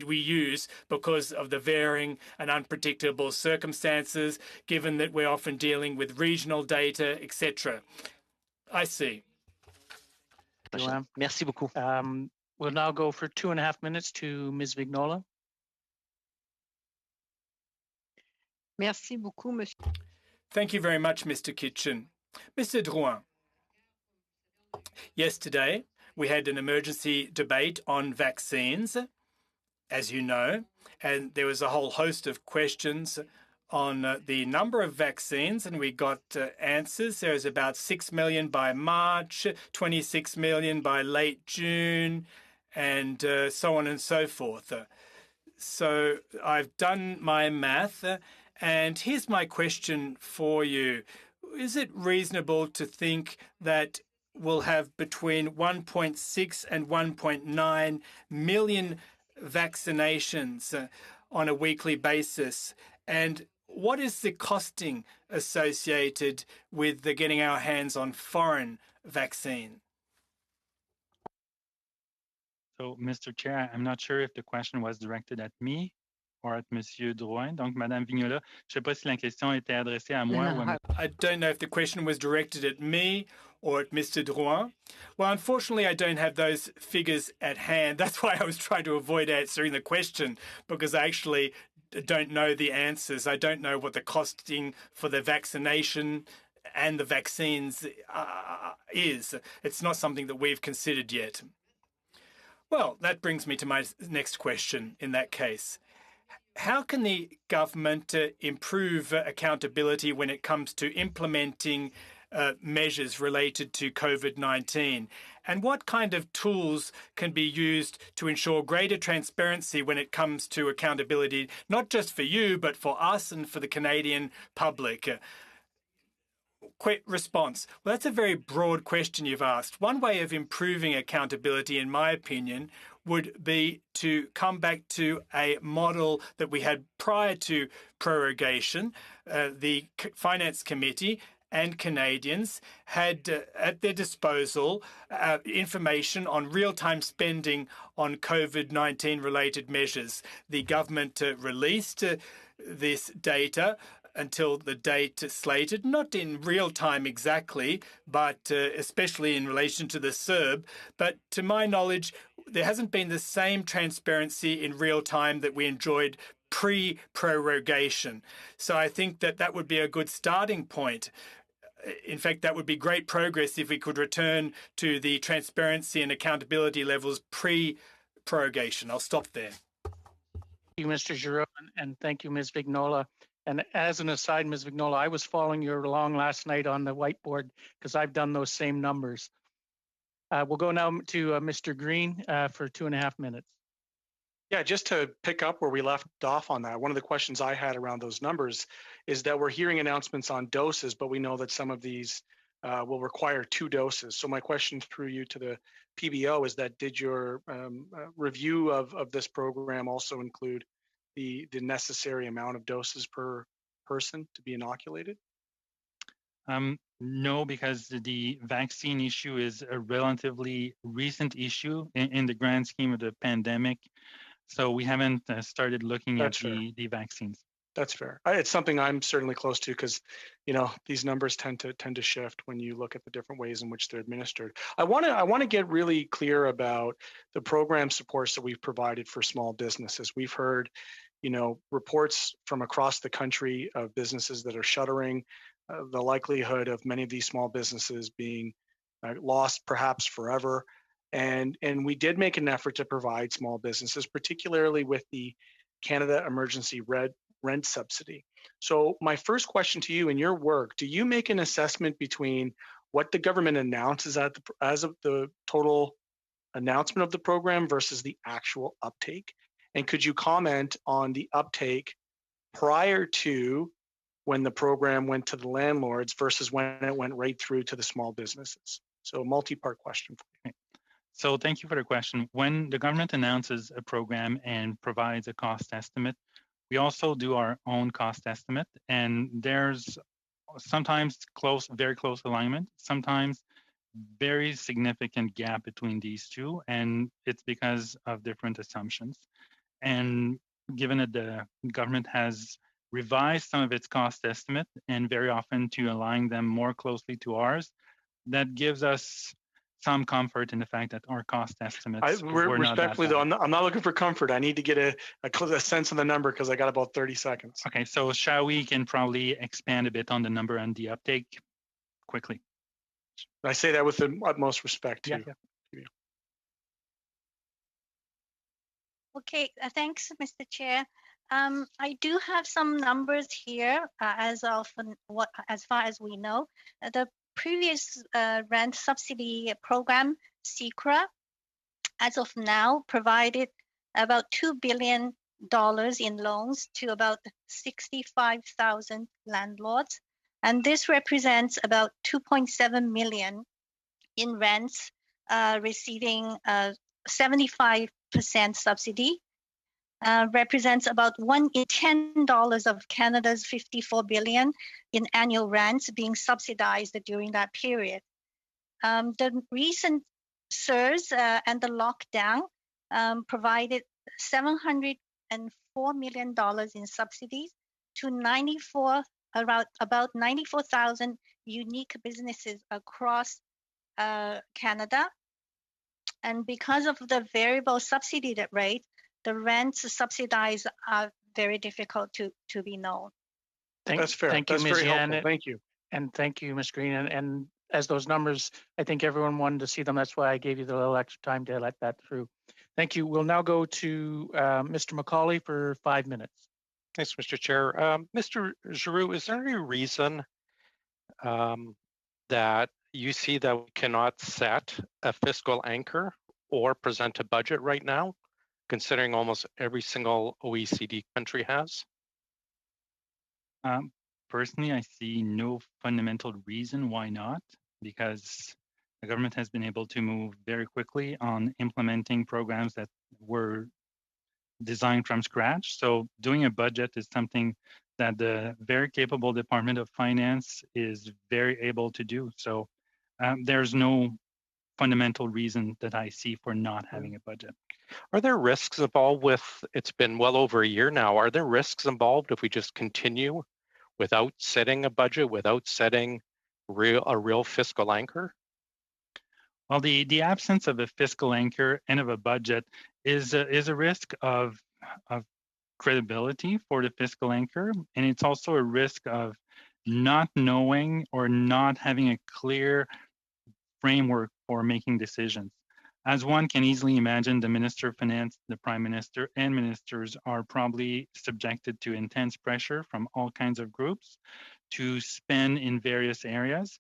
use because of the varying and unpredictable circumstances, given that we're often dealing with regional data, etc. I see. Merci beaucoup. We'll now go for 2.5 minutes to Ms. Vignola. Merci beaucoup, monsieur. Thank you very much, Mr. Kitchen. Mr. Drouin, yesterday we had an emergency debate on vaccines, as you know, and there was a whole host of questions on the number of vaccines, and we got answers. There was about 6 million by March, 26 million by late June, and so on and so forth. So I've done my math, and here's my question for you. Is it reasonable to think that we'll have between 1.6 and 1.9 million vaccinations on a weekly basis? And what is the costing associated with getting our hands on foreign vaccine? So, Mr. Chair, I'm not sure if the question was directed at me or at Monsieur Drouin. Donc, Madame Vignola, je ne sais pas si la question était adressée à moi ou à... I don't know if the question was directed at me or at Mr. Drouin? Well, unfortunately, I don't have those figures at hand. That's why I was trying to avoid answering the question, because I actually don't know the answers. I don't know what the costing for the vaccination and the vaccines is. It's not something that we've considered yet. Well, that brings me to my next question in that case. How can the government improve accountability when it comes to implementing measures related to COVID-19? And what kind of tools can be used to ensure greater transparency when it comes to accountability, not just for you, but for us and for the Canadian public? Quick response. Well, that's a very broad question you've asked. One way of improving accountability, in my opinion, would be to come back to a model that we had prior to prorogation. The Finance Committee and Canadians had at their disposal information on real-time spending on COVID-19 related measures. The government released this data until the date slated, not in real time exactly, but especially in relation to the CERB. But to my knowledge, there hasn't been the same transparency in real time that we enjoyed pre-prorogation. So I think that that would be a good starting point. In fact, that would be great progress if we could return to the transparency and accountability levels pre-prorogation. I'll stop there. Thank you, Mr. Giroux, and thank you, Ms. Vignola. And as an aside, Ms. Vignola, I was following you along last night on the whiteboard because I've done those same numbers. We'll go now to Mr. Green for 2.5 minutes. Yeah, just to pick up where we left off on that, one of the questions I had around those numbers is that we're hearing announcements on doses, but we know that some of these will require 2 doses. So my question through you to the PBO is that did your review of this program also include the necessary amount of doses per person to be inoculated? No, because the vaccine issue is a relatively recent issue in the grand scheme of the pandemic. So we haven't started looking at the vaccines. That's fair. It's something I'm certainly close to because, you know, these numbers tend to shift when you look at the different ways in which they're administered. I want to get really clear about the program supports that we've provided for small businesses. We've heard, you know, reports from across the country of businesses that are shuttering, the likelihood of many of these small businesses being lost perhaps forever. And we did make an effort to provide small businesses, particularly with the Canada Emergency Rent Subsidy. So my first question to you, in your work, do you make an assessment between what the government announces as of the total announcement of the program versus the actual uptake? And could you comment on the uptake prior to when the program went to the landlords versus when it went right through to the small businesses? So a multi-part question for you. So thank you for the question. When the government announces a program and provides a cost estimate, we also do our own cost estimate, and there's sometimes very close alignment, sometimes very significant gap between these two, and it's because of different assumptions. And given that the government has revised some of its cost estimate and very often to align them more closely to ours, that gives us some comfort in the fact that our cost estimates were not respectfully, though, I'm not looking for comfort. I need to get a sense of the number because I got about 30 seconds. Okay, so Shawi can probably expand a bit on the number and the uptake quickly. I say that with the utmost respect too. Yeah. Okay, thanks, Mr. Chair. I do have some numbers here as far as we know. The previous rent subsidy program, CECRA, as of now, provided about $2 billion in loans to about 65,000 landlords. And this represents about 2.7 million in rents receiving 75% subsidy. Represents about $1 in $10 of Canada's $54 billion in annual rents being subsidized during that period. The recent SERS and the lockdown provided $704 million in subsidies to about 94,000 unique businesses across Canada. And because of the variable subsidy rate, the rents subsidized are very difficult to be known. That's fair. Thank you, That's Ms. very Yan. helpful. Thank you. And thank you, Ms. Green. And as those numbers, I think everyone wanted to see them. That's why I gave you the little extra time to let that through. Thank you. We'll now go to Mr. Macaulay for 5 minutes. Thanks, Mr. Chair. Mr. Giroux, is there any reason that you see that we cannot set a fiscal anchor or present a budget right now, considering almost every single OECD country has? Personally, I see no fundamental reason why not, because the government has been able to move very quickly on implementing programs that were designed from scratch. So doing a budget is something that the very capable Department of Finance is very able to do. So there's no fundamental reason that I see for not having a budget. Are there risks involved with, it's been well over a year now, are there risks involved if we just continue without setting a budget, without setting a real fiscal anchor? Well, the absence of a fiscal anchor and of a budget is a risk of credibility for the fiscal anchor, and it's also a risk of not knowing or not having a clear framework for making decisions. As one can easily imagine, the Minister of Finance, the Prime Minister, and ministers are probably subjected to intense pressure from all kinds of groups to spend in various areas.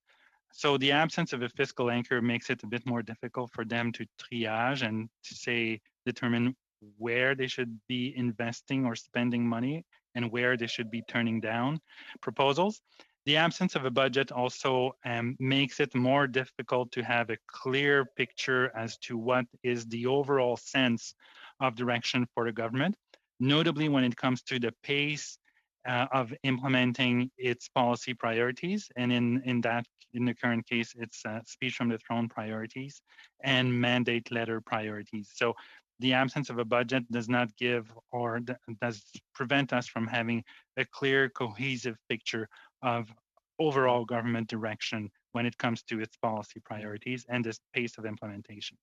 So the absence of a fiscal anchor makes it a bit more difficult for them to triage and to say, determine where they should be investing or spending money and where they should be turning down proposals. The absence of a budget also makes it more difficult to have a clear picture as to what is the overall sense of direction for the government, notably when it comes to the pace of implementing its policy priorities. And in the current case, it's speech from the throne priorities and mandate letter priorities. So the absence of a budget does not give or does prevent us from having a clear, cohesive picture of overall government direction when it comes to its policy priorities and this pace of implementation.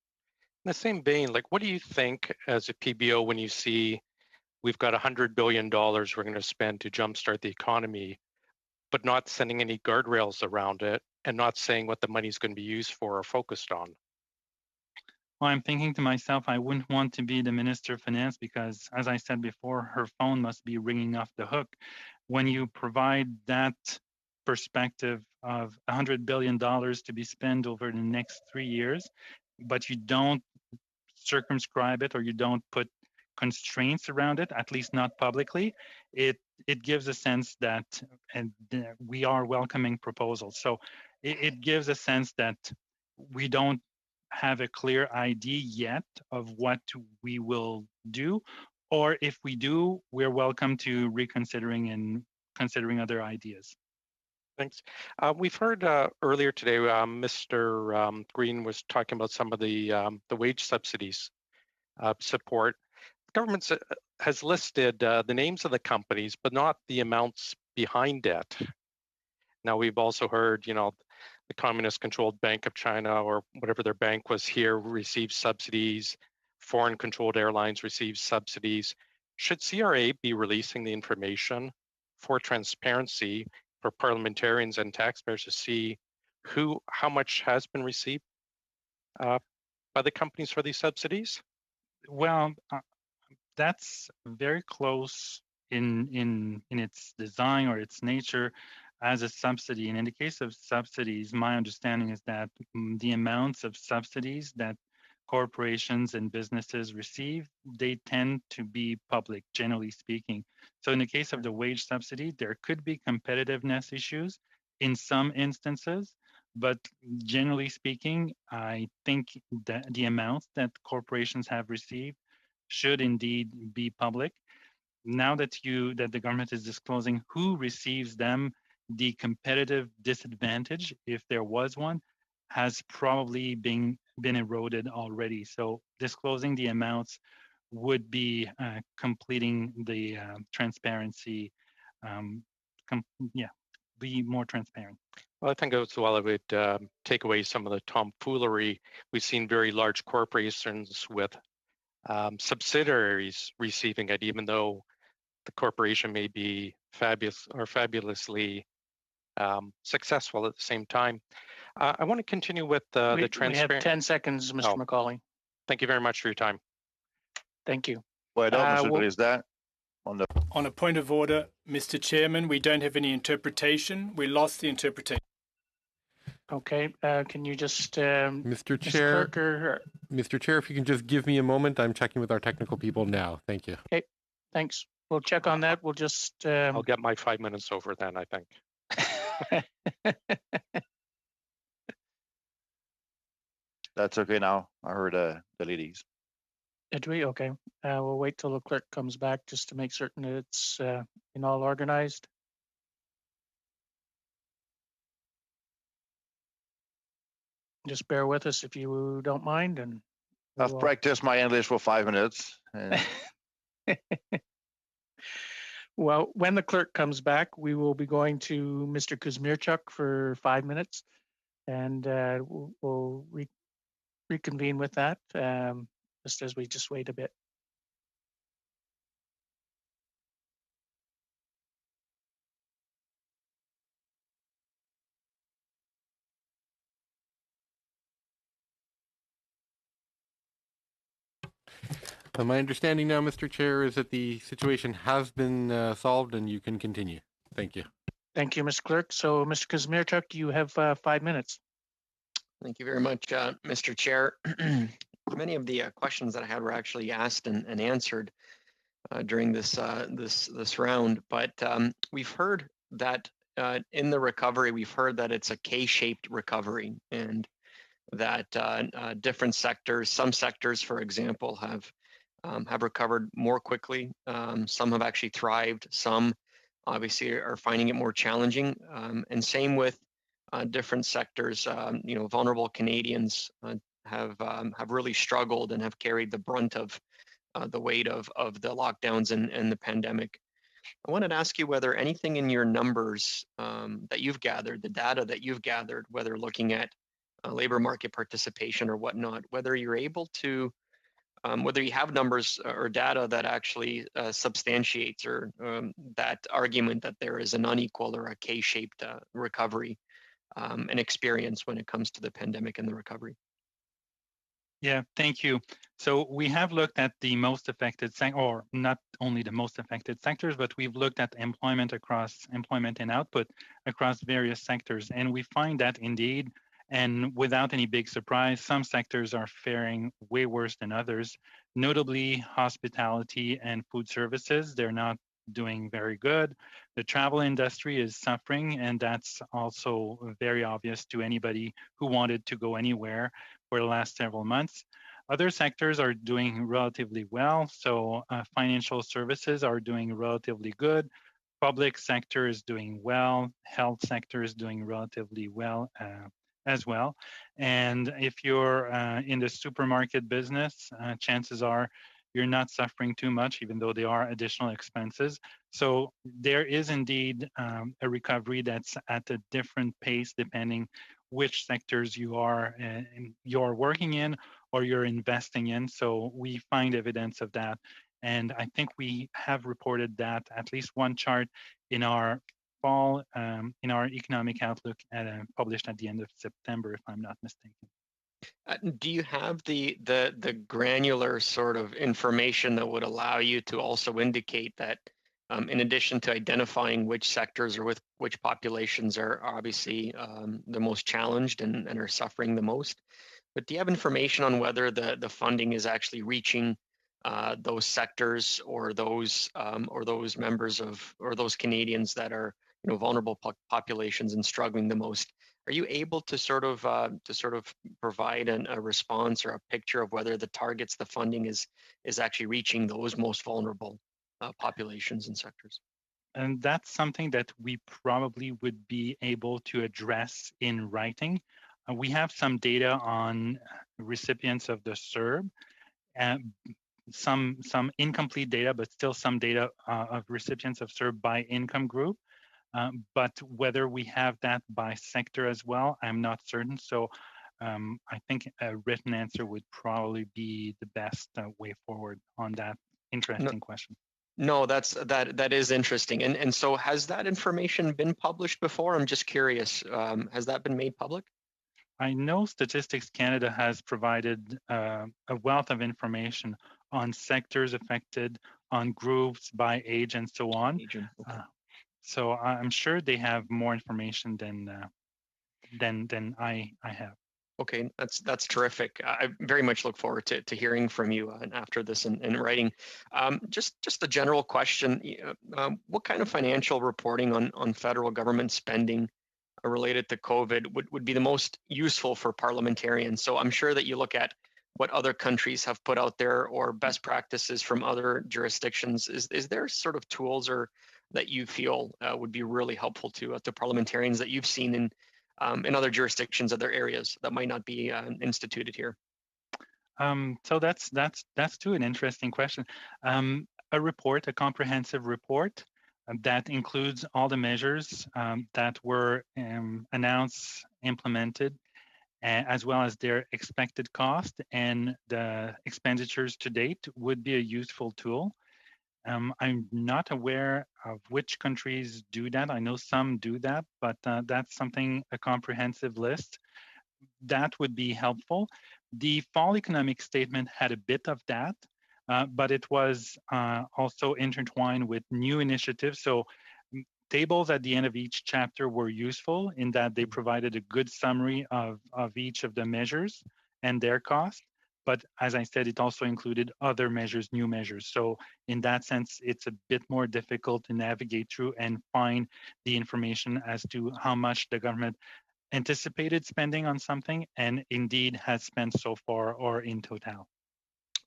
In the same vein, like, what do you think as a PBO when you see we've got $100 billion we're going to spend to jumpstart the economy, but not sending any guardrails around it and not saying what the money is going to be used for or focused on? Well, I'm thinking to myself, I wouldn't want to be the Minister of Finance because, as I said before, her phone must be ringing off the hook. When you provide that perspective of $100 billion to be spent over the next 3 years, but you don't circumscribe it or you don't put constraints around it, at least not publicly, it gives a sense that we are welcoming proposals. So it gives a sense that we don't have a clear idea yet of what we will do, or if we do, we're welcome to reconsidering and considering other ideas. Thanks. We've heard earlier today, Mr. Green was talking about some of the wage subsidies support. The government has listed the names of the companies, but not the amounts behind it. Now, we've also heard, the communist-controlled Bank of China or whatever their bank was here receives subsidies. Foreign-controlled airlines receive subsidies. Should CRA be releasing the information for transparency for parliamentarians and taxpayers to see how much has been received by the companies for these subsidies? Well, that's very close in its design or its nature as a subsidy. And in the case of subsidies, my understanding is that the amounts of subsidies that corporations and businesses receive, they tend to be public, generally speaking. So in the case of the wage subsidy, there could be competitiveness issues in some instances, but generally speaking, I think that the amounts that corporations have received should indeed be public. Now that the government is disclosing who receives them, the competitive disadvantage, if there was one, has probably been eroded already. So disclosing the amounts would be completing the transparency. Yeah. be more transparent. Well, I think as well, I would take away some of the tomfoolery. We've seen very large corporations with subsidiaries receiving it, even though the corporation may be fabulous or fabulously successful at the same time. I want to continue with the transparent. We have 10 seconds, Mr. McCauley. Thank you very much for your time. Thank you. Monsieur le Président. On a point of order, Mr. Chairman, we don't have any interpretation. We lost the interpretation. Okay, can you just, Mr. Chair, Clerk, Mr. Chair, if you can just give me a moment, I'm checking with our technical people now. Thank you. Okay, thanks. We'll check on that. We'll just. I'll get my 5 minutes over then, I think. That's okay now. I heard the ladies. Did we? Okay. We'll wait till the clerk comes back just to make certain that it's all organized. Just bear with us if you don't mind. And I've practiced my English for 5 minutes. And... Well, when the clerk comes back, we will be going to Mr. Kuzmierczuk for 5 minutes, and we'll reconvene with that just as we just wait a bit. My understanding now, Mr. Chair, is that the situation has been solved and you can continue. Thank you. Thank you, Mr. Clerk. So, Mr. Kuzmierczuk, you have 5 minutes. Thank you very much, Mr. Chair. Many of the questions that I had were actually asked and answered during this round, but we've heard that in the recovery, we've heard that it's a K-shaped recovery, and that different sectors, some sectors, for example, have recovered more quickly. Some have actually thrived. Some obviously are finding it more challenging. And same with different sectors. Vulnerable Canadians have really struggled and have carried the brunt of the weight of the lockdowns and the pandemic. I wanted to ask you whether anything in your numbers that you've gathered, the data that you've gathered, whether looking at labor market participation or whatnot, whether you're able to whether you have numbers or data that actually substantiates or that argument that there is an unequal or a K-shaped recovery and experience when it comes to the pandemic and the recovery. Yeah, thank you. So we have looked at the most affected, or not only the most affected sectors, but we've looked at employment and output across various sectors. And we find that indeed, and without any big surprise, some sectors are faring way worse than others, notably hospitality and food services. They're not doing very good. The travel industry is suffering, and that's also very obvious to anybody who wanted to go anywhere for the last several months. Other sectors are doing relatively well. So financial services are doing relatively good. Public sector is doing well. Health sector is doing relatively well as well. And if you're in the supermarket business, chances are you're not suffering too much, even though there are additional expenses. So there is indeed a recovery that's at a different pace depending which sectors you're working in or you're investing in. So we find evidence of that. And I think we have reported that at least one chart in our fall, in our economic outlook published at the end of September, if I'm not mistaken. Do you have the granular sort of information that would allow you to also indicate that in addition to identifying which sectors or with which populations are obviously the most challenged and are suffering the most, but do you have information on whether the funding is actually reaching those sectors or those members of or those Canadians that are vulnerable populations and struggling the most? Are you able to sort of provide a response or a picture of whether the targets, the funding is actually reaching those most vulnerable populations and sectors? And that's something that we probably would be able to address in writing. We have some data on recipients of the CERB, some incomplete data, but still some data of recipients of CERB by income group. But whether we have that by sector as well, I'm not certain. So I think a written answer would probably be the best way forward on that interesting question. No, that is interesting. And so has that information been published before? I'm just curious. Has that been made public? I know Statistics Canada has provided a wealth of information on sectors affected, on groups by age, and so on. Okay. So I'm sure they have more information than I have. Okay, that's terrific. I very much look forward to hearing from you after this in writing. Just a general question: what kind of financial reporting on federal government spending related to COVID would be the most useful for parliamentarians? So I'm sure that you look at what other countries have put out there or best practices from other jurisdictions. Is there sort of tools or that you feel would be really helpful to parliamentarians that you've seen in other jurisdictions, other areas that might not be instituted here? So that's too an interesting question. A comprehensive report that includes all the measures that were announced, implemented, as well as their expected cost and the expenditures to date would be a useful tool. I'm not aware of which countries do that. I know some do that, but that's something, a comprehensive list, that would be helpful. The fall economic statement had a bit of that, but it was also intertwined with new initiatives. So tables at the end of each chapter were useful in that they provided a good summary of each of the measures and their cost. But as I said, it also included other measures, new measures. So in that sense, it's a bit more difficult to navigate through and find the information as to how much the government anticipated spending on something and indeed has spent so far or in total.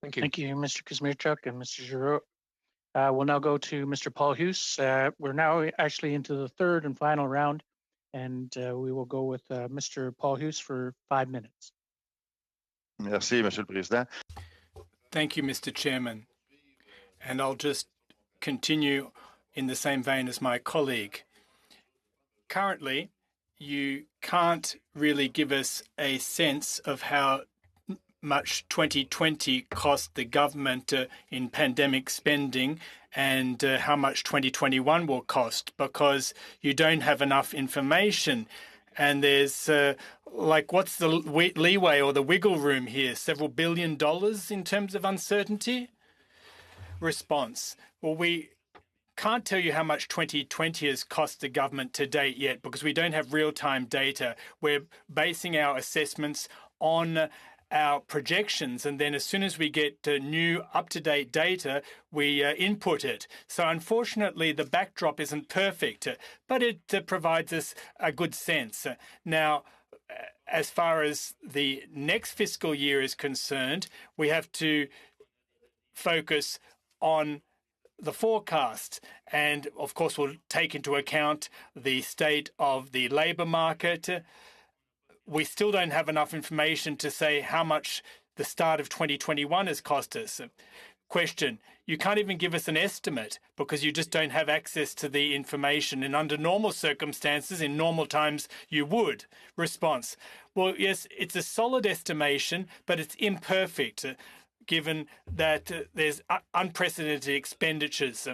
Thank you. Thank you, Mr. Kazmierczuk and Mr. Giroux. We'll now go to Mr. Paul Hughes. We're now actually into the third and final round, and we will go with Mr. Paul Hughes for 5 minutes. Merci, Monsieur le Président. Thank you, Mr. Chairman. And I'll just continue in the same vein as my colleague. Currently, you can't really give us a sense of how much 2020 cost the government in pandemic spending and how much 2021 will cost, because you don't have enough information. And there's what's the leeway or the wiggle room here? Several $1 billion in terms of uncertainty? Response. Well, we can't tell you how much 2020 has cost the government to date yet because we don't have real-time data. We're basing our assessments on our projections, and then as soon as we get new up-to-date data, we input it. So unfortunately, the backdrop isn't perfect, but it provides us a good sense. Now, as far as the next fiscal year is concerned, we have to focus on the forecast. And of course, we'll take into account the state of the labour market. We still don't have enough information to say how much the start of 2021 has cost us. Question, you can't even give us an estimate because you just don't have access to the information. And under normal circumstances, in normal times, you would. Response, well, yes, it's a solid estimation, but it's imperfect given that there's unprecedented expenditures.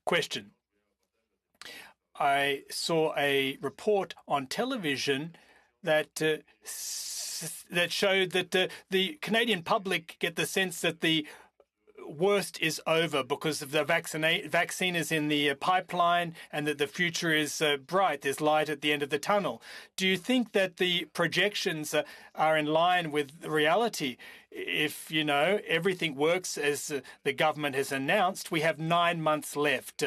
Question, I saw a report on television that showed that the Canadian public get the sense that the worst is over because of the vaccine is in the pipeline and that the future is bright. There's light at the end of the tunnel. Do you think that the projections are in line with reality? If, everything works as the government has announced, we have 9 months left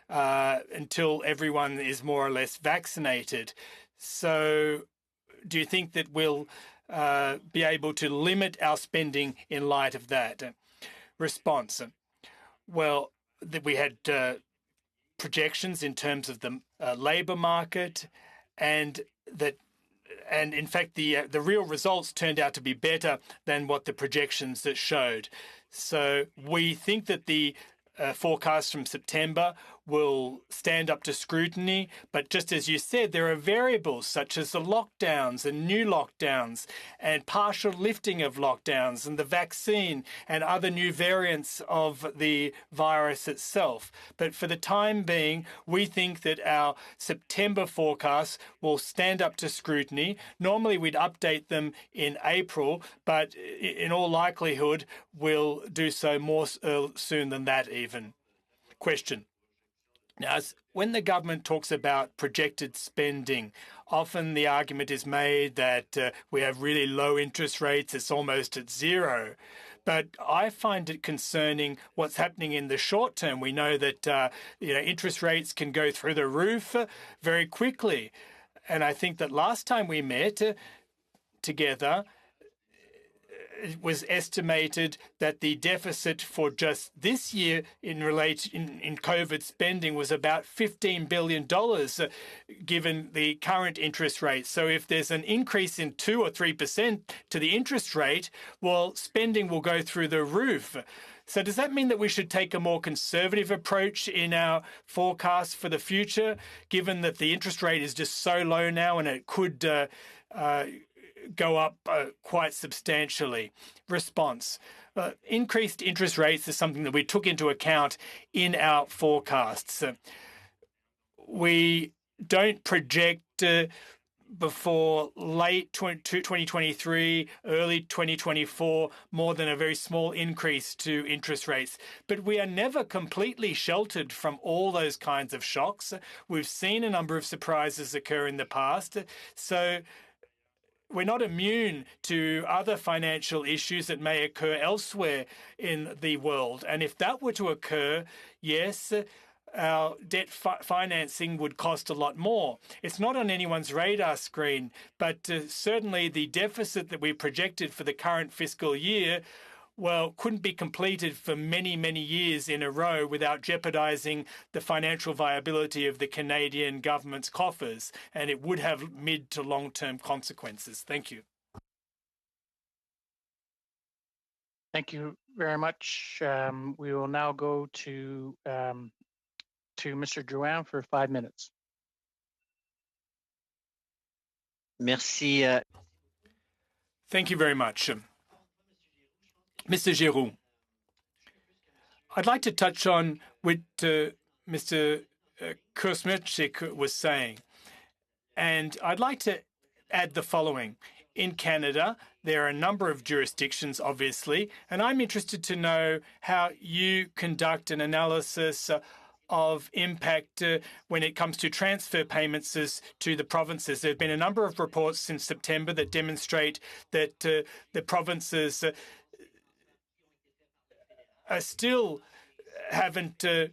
until everyone is more or less vaccinated. So do you think that we'll be able to limit our spending in light of that? Response, well, we had projections in terms of the labour market, and in fact the real results turned out to be better than what the projections that showed. So we think that the forecast from September will stand up to scrutiny. But just as you said, there are variables such as the lockdowns and new lockdowns and partial lifting of lockdowns and the vaccine and other new variants of the virus itself. But for the time being, we think that our September forecasts will stand up to scrutiny. Normally, we'd update them in April, but in all likelihood, we'll do so more soon than that even. Question. Now, when the government talks about projected spending, often the argument is made that we have really low interest rates, it's almost at zero. But I find it concerning what's happening in the short term. We know that interest rates can go through the roof very quickly. And I think that last time we met together, it was estimated that the deficit for just this year in COVID spending was about $15 billion, given the current interest rate. So if there's an increase in 2 or 3% to the interest rate, well, spending will go through the roof. So does that mean that we should take a more conservative approach in our forecast for the future, given that the interest rate is just so low now and it could go up quite substantially? Response. Increased interest rates is something that we took into account in our forecasts. We don't project before late 2023, early 2024, more than a very small increase to interest rates. But we are never completely sheltered from all those kinds of shocks. We've seen a number of surprises occur in the past. So we're not immune to other financial issues that may occur elsewhere in the world. And if that were to occur, yes, our debt financing would cost a lot more. It's not on anyone's radar screen, but certainly the deficit that we projected for the current fiscal year, well, couldn't be completed for many, many years in a row without jeopardizing the financial viability of the Canadian government's coffers, and it would have mid to long-term consequences. Thank you. Thank you very much. We will now go to Mr. Drouin for 5 minutes. Merci. Thank you very much. Mr. Giroux, I'd like to touch on what Mr. Kursmicik was saying. And I'd like to add the following. In Canada, there are a number of jurisdictions, obviously, and I'm interested to know how you conduct an analysis of impact when it comes to transfer payments to the provinces. There have been a number of reports since September that demonstrate that the provinces still haven't a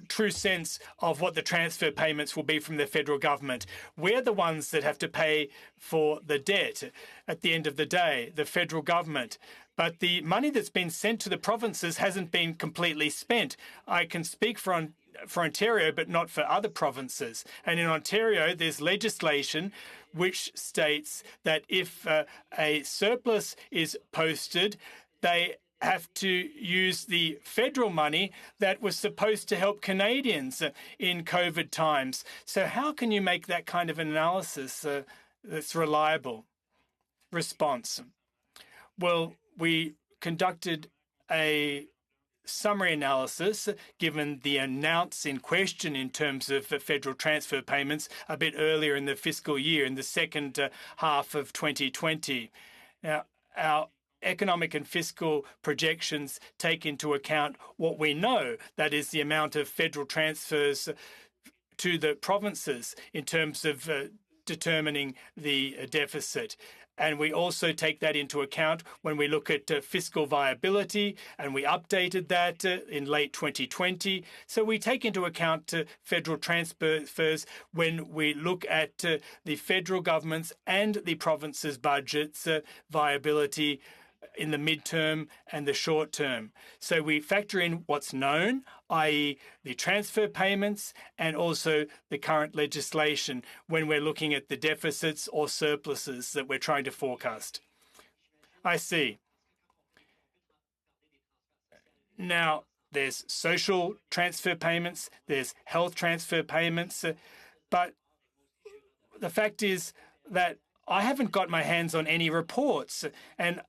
true sense of what the transfer payments will be from the federal government. We're the ones that have to pay for the debt at the end of the day, the federal government. But the money that's been sent to the provinces hasn't been completely spent. I can speak for Ontario, but not for other provinces. And in Ontario, there's legislation which states that if a surplus is posted, they have to use the federal money that was supposed to help Canadians in COVID times. So how can you make that kind of analysis that's reliable? Response. Well, we conducted a summary analysis given the amounts in question in terms of federal transfer payments a bit earlier in the fiscal year, in the second half of 2020. Now, our economic and fiscal projections take into account what we know, that is the amount of federal transfers to the provinces in terms of determining the deficit. And we also take that into account when we look at fiscal viability, and we updated that in late 2020. So we take into account federal transfers when we look at the federal government's and the province's budgets viability in the midterm and the short term. So we factor in what's known, i.e. the transfer payments and also the current legislation when we're looking at the deficits or surpluses that we're trying to forecast. I see. Now, there's social transfer payments, there's health transfer payments, but the fact is that I haven't got my hands on any reports. And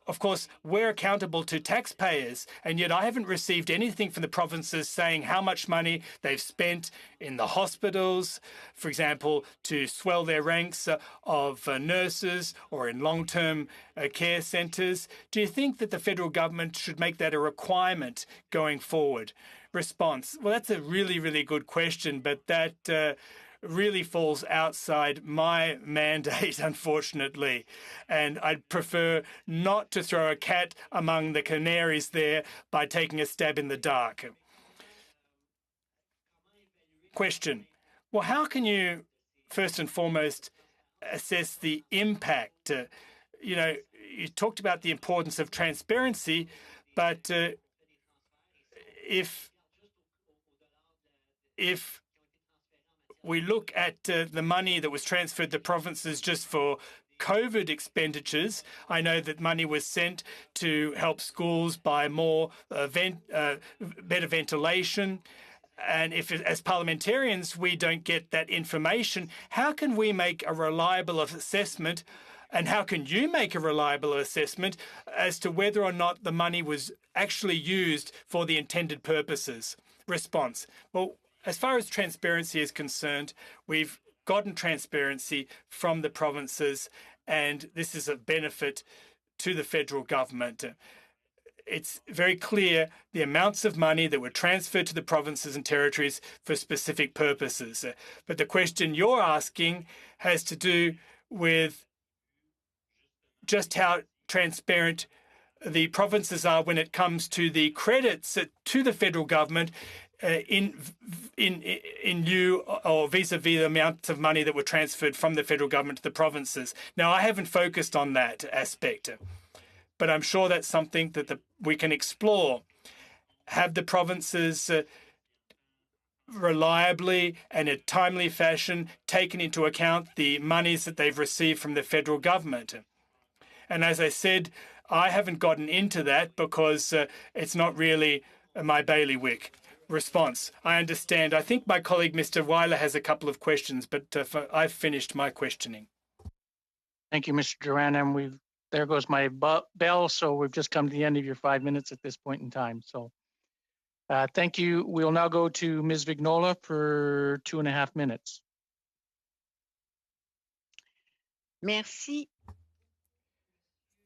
of course, we're accountable to taxpayers, and yet I haven't received anything from the provinces saying how much money they've spent in the hospitals, for example, to swell their ranks of nurses or in long-term care centres. Do you think that the federal government should make that a requirement going forward? Response: well, that's a really, really good question, but that really falls outside my mandate, unfortunately. And I'd prefer not to throw a cat among the canaries there by taking a stab in the dark. Question: well, how can you, first and foremost, assess the impact? You talked about the importance of transparency, but if we look at the money that was transferred to provinces just for COVID expenditures, I know that money was sent to help schools buy more better ventilation. And if, as parliamentarians, we don't get that information, how can we make a reliable assessment? And how can you make a reliable assessment as to whether or not the money was actually used for the intended purposes? Response: well, as far as transparency is concerned, we've gotten transparency from the provinces, and this is a benefit to the federal government. It's very clear the amounts of money that were transferred to the provinces and territories for specific purposes. But the question you're asking has to do with just how transparent the provinces are when it comes to the credits to the federal government in lieu or vis-a-vis the amounts of money that were transferred from the federal government to the provinces. Now, I haven't focused on that aspect, but I'm sure that's something that we can explore. Have the provinces reliably and in a timely fashion taken into account the monies that they've received from the federal government? And as I said, I haven't gotten into that because it's not really my bailiwick. Response: I understand. I think my colleague, Mr. Weiler, has a couple of questions, but I've finished my questioning. Thank you, Mr. Duran. And there goes my bell. So we've just come to the end of your 5 minutes at this point in time. So thank you. We'll now go to Ms. Vignola for 2.5 minutes. Merci.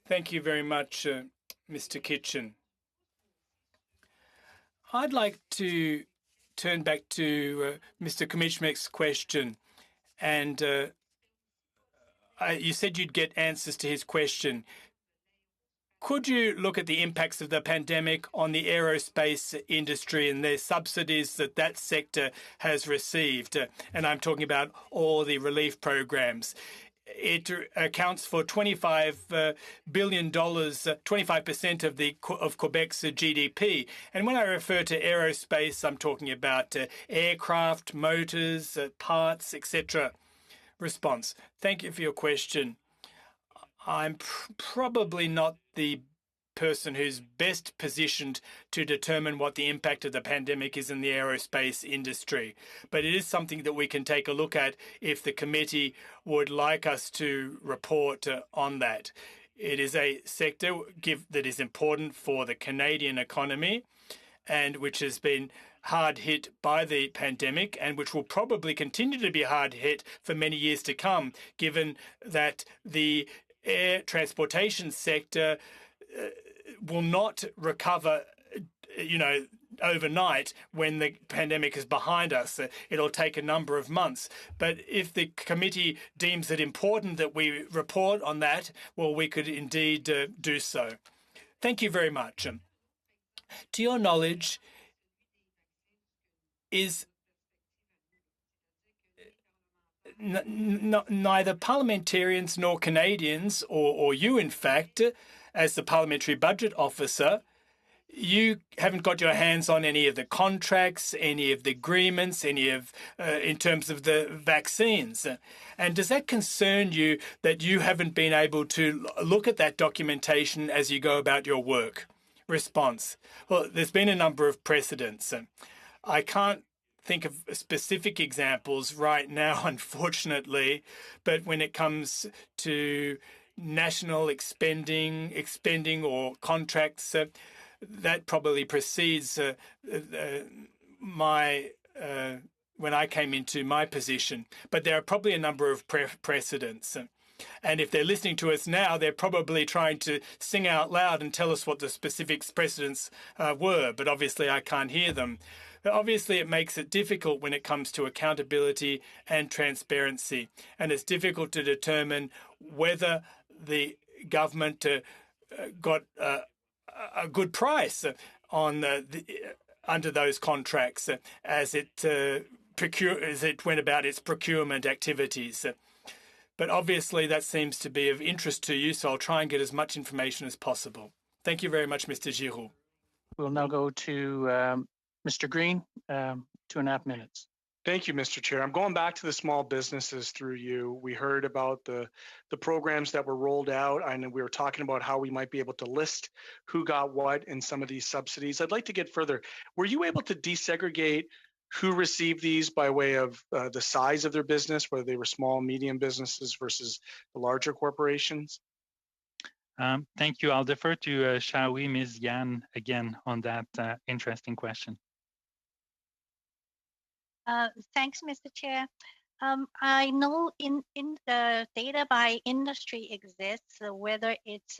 Thank you very much, Mr. Kitchen. I'd like to turn back to Mr. Komishmek's question. And you said you'd get answers to his question. Could you look at the impacts of the pandemic on the aerospace industry and the subsidies that that sector has received? And I'm talking about all the relief programs. It accounts for $25 billion, 25% of Quebec's GDP. And when I refer to aerospace, I'm talking about aircraft, motors, parts, etc. Response: thank you for your question. I'm probably not the person who's best positioned to determine what the impact of the pandemic is in the aerospace industry. But it is something that we can take a look at if the committee would like us to report on that. It is a sector that is important for the Canadian economy and which has been hard hit by the pandemic and which will probably continue to be hard hit for many years to come, given that the air transportation sector will not recover, overnight when the pandemic is behind us. It'll take a number of months. But if the committee deems it important that we report on that, well, we could indeed do so. Thank you very much. To your knowledge, is neither parliamentarians nor Canadians, or you, in fact, as the parliamentary budget officer, you haven't got your hands on any of the contracts, any of the agreements, in terms of the vaccines. And does that concern you that you haven't been able to look at that documentation as you go about your work? response. Well, there's been a number of precedents. I can't think of specific examples right now, unfortunately, but when it comes to national expending or contracts, that probably precedes my when I came into my position. But there are probably a number of precedents. And if they're listening to us now, they're probably trying to sing out loud and tell us what the specific precedents were. But obviously, I can't hear them. But obviously, it makes it difficult when it comes to accountability and transparency. And it's difficult to determine whether the government got a good price on under those contracts as it went about its procurement activities. But obviously that seems to be of interest to you, so I'll try and get as much information as possible. Thank you very much, Mr. Giroux. We'll now go to Mr. Green, 2.5 minutes. Thank you, Mr. Chair. I'm going back to the small businesses through you. We heard about the programs that were rolled out, and we were talking about how we might be able to list who got what in some of these subsidies. I'd like to get further. Were you able to desegregate who received these by way of the size of their business, whether they were small, medium businesses versus the larger corporations? Thank you. I'll defer to shall we, Ms. Yan, again on that interesting question. Thanks, Mr. Chair. I know in the data by industry exists, whether it's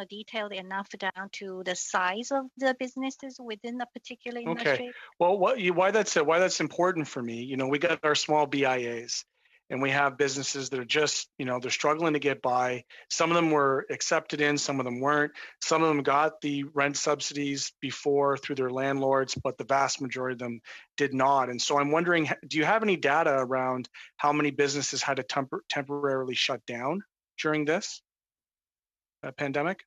detailed enough down to the size of the businesses within a particular industry. Okay. Well, why that's important for me? We got our small BIAs, and we have businesses that are just, they're struggling to get by. Some of them were accepted in, some of them weren't. Some of them got the rent subsidies before through their landlords, but the vast majority of them did not. And so I'm wondering, do you have any data around how many businesses had to temporarily shut down during this pandemic?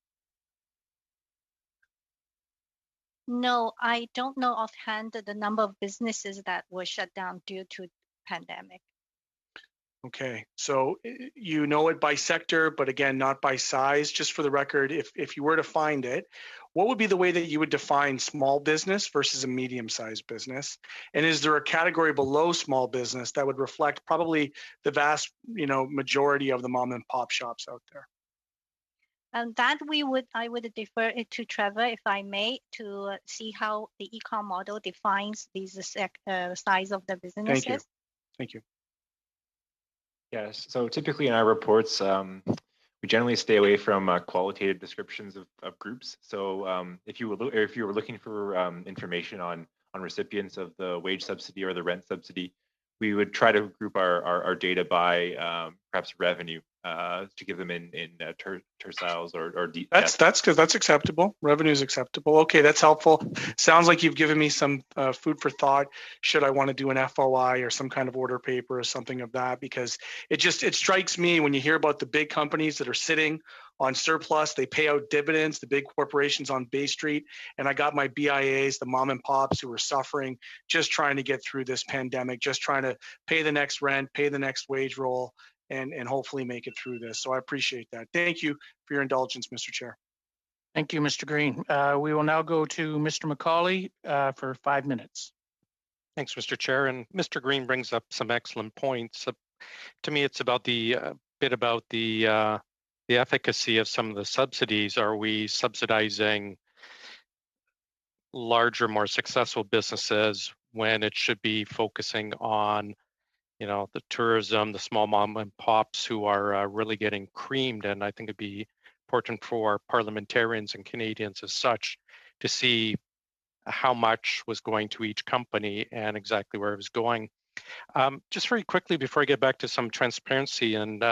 No, I don't know offhand the number of businesses that were shut down due to pandemic. Okay, so you know it by sector, but again, not by size. Just for the record, if you were to find it, what would be the way that you would define small business versus a medium-sized business? And is there a category below small business that would reflect probably the vast, majority of the mom and pop shops out there? That I would defer it to Trevor, if I may, to see how the econ model defines these size of the businesses. Thank you. Yes, so typically in our reports, we generally stay away from qualitative descriptions of groups. So if you were looking for information on recipients of the wage subsidy or the rent subsidy, we would try to group our data by perhaps revenue to give them in terciles or that's good. That's acceptable. Revenue is acceptable. Okay, that's helpful. Sounds like you've given me some food for thought. Should I want to do an FOI or some kind of order paper or something of that? Because it strikes me when you hear about the big companies that are sitting on surplus, they pay out dividends, the big corporations on Bay Street, and I got my BIAs, the mom and pops who are suffering, just trying to get through this pandemic, just trying to pay the next rent, pay the next wage roll, and hopefully make it through this. So I appreciate that. Thank you for your indulgence, Mr. Chair. Thank you, Mr. Green. We will now go to Mr. McCauley for 5 minutes. Thanks, Mr. Chair. And Mr. Green brings up some excellent points. To me, it's about the efficacy of some of the subsidies. Are we subsidizing larger, more successful businesses when it should be focusing on the tourism, the small mom and pops who are really getting creamed? And I think it'd be important for parliamentarians and Canadians as such to see how much was going to each company and exactly where it was going. Just very quickly before I get back to some transparency and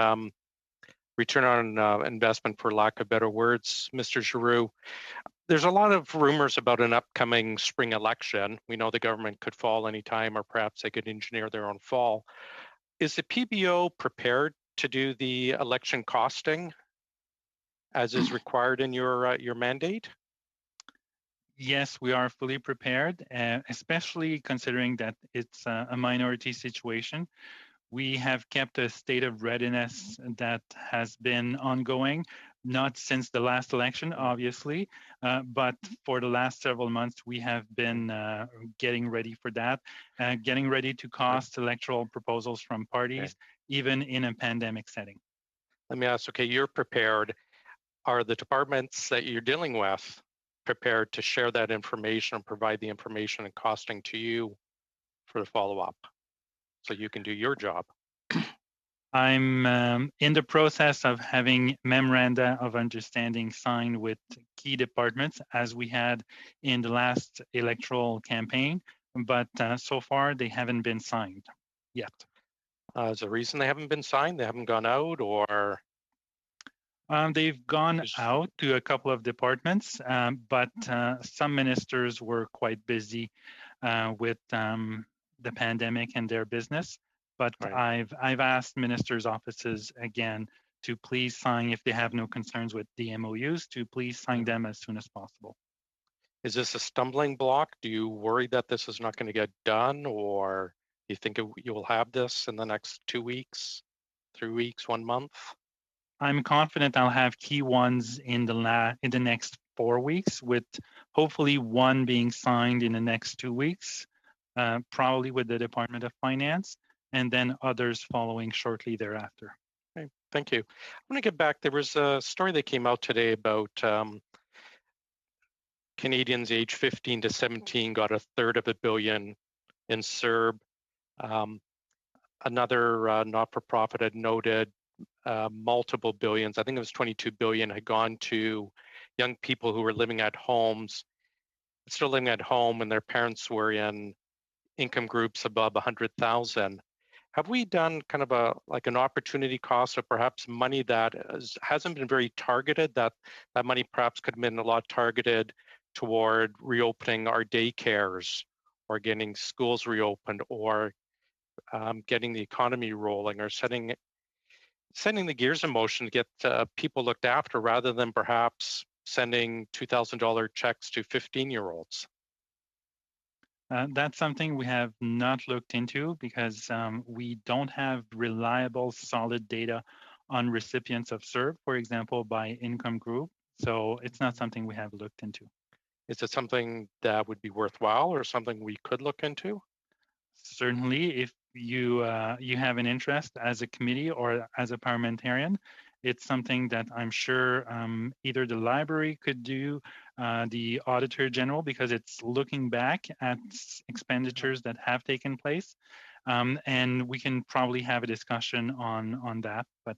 return on investment, for lack of better words, Mr. Giroux, there's a lot of rumors about an upcoming spring election. We know the government could fall anytime, or perhaps they could engineer their own fall. Is the PBO prepared to do the election costing as is required in your mandate? Yes, we are fully prepared, especially considering that it's a minority situation. We have kept a state of readiness that has been ongoing, not since the last election, obviously, but for the last several months, we have been getting ready for that, getting ready to cost electoral proposals from parties, even in a pandemic setting. Let me ask, okay, you're prepared. Are the departments that you're dealing with prepared to share that information and provide the information and costing to you for the follow-up so you can do your job? I'm in the process of having memoranda of understanding signed with key departments as we had in the last electoral campaign, but so far they haven't been signed yet. Is there a reason they haven't been signed? They haven't gone out, or? They've gone out to a couple of departments, but some ministers were quite busy with the pandemic and their business. But I've asked ministers' offices again to please sign, if they have no concerns with the MOUs, to please sign them as soon as possible. Is this a stumbling block? Do you worry that this is not going to get done, or do you think you will have this in the next 2 weeks, 3 weeks, 1 month? I'm confident I'll have key ones in the next 4 weeks, with hopefully one being signed in the next 2 weeks, probably with the Department of Finance, and then others following shortly thereafter. Okay, thank you. I want to get back. There was a story that came out today about Canadians aged 15 to 17 got $1/3 billion in CERB. Another not-for-profit had noted multiple billions, I think it was 22 billion, had gone to young people who were living at homes, still living at home, and their parents were in income groups above 100,000. Have we done kind of an opportunity cost of perhaps money that hasn't been very targeted, that money perhaps could have been a lot targeted toward reopening our daycares or getting schools reopened or getting the economy rolling or setting the gears in motion to get people looked after rather than perhaps sending $2,000 checks to 15-year-olds? That's something we have not looked into because we don't have reliable, solid data on recipients of CERB, for example, by income group. So it's not something we have looked into. Is it something that would be worthwhile or something we could look into? Certainly, if you have an interest as a committee or as a parliamentarian, it's something that I'm sure either the library could do, the Auditor General, because it's looking back at expenditures that have taken place, and we can probably have a discussion on that. But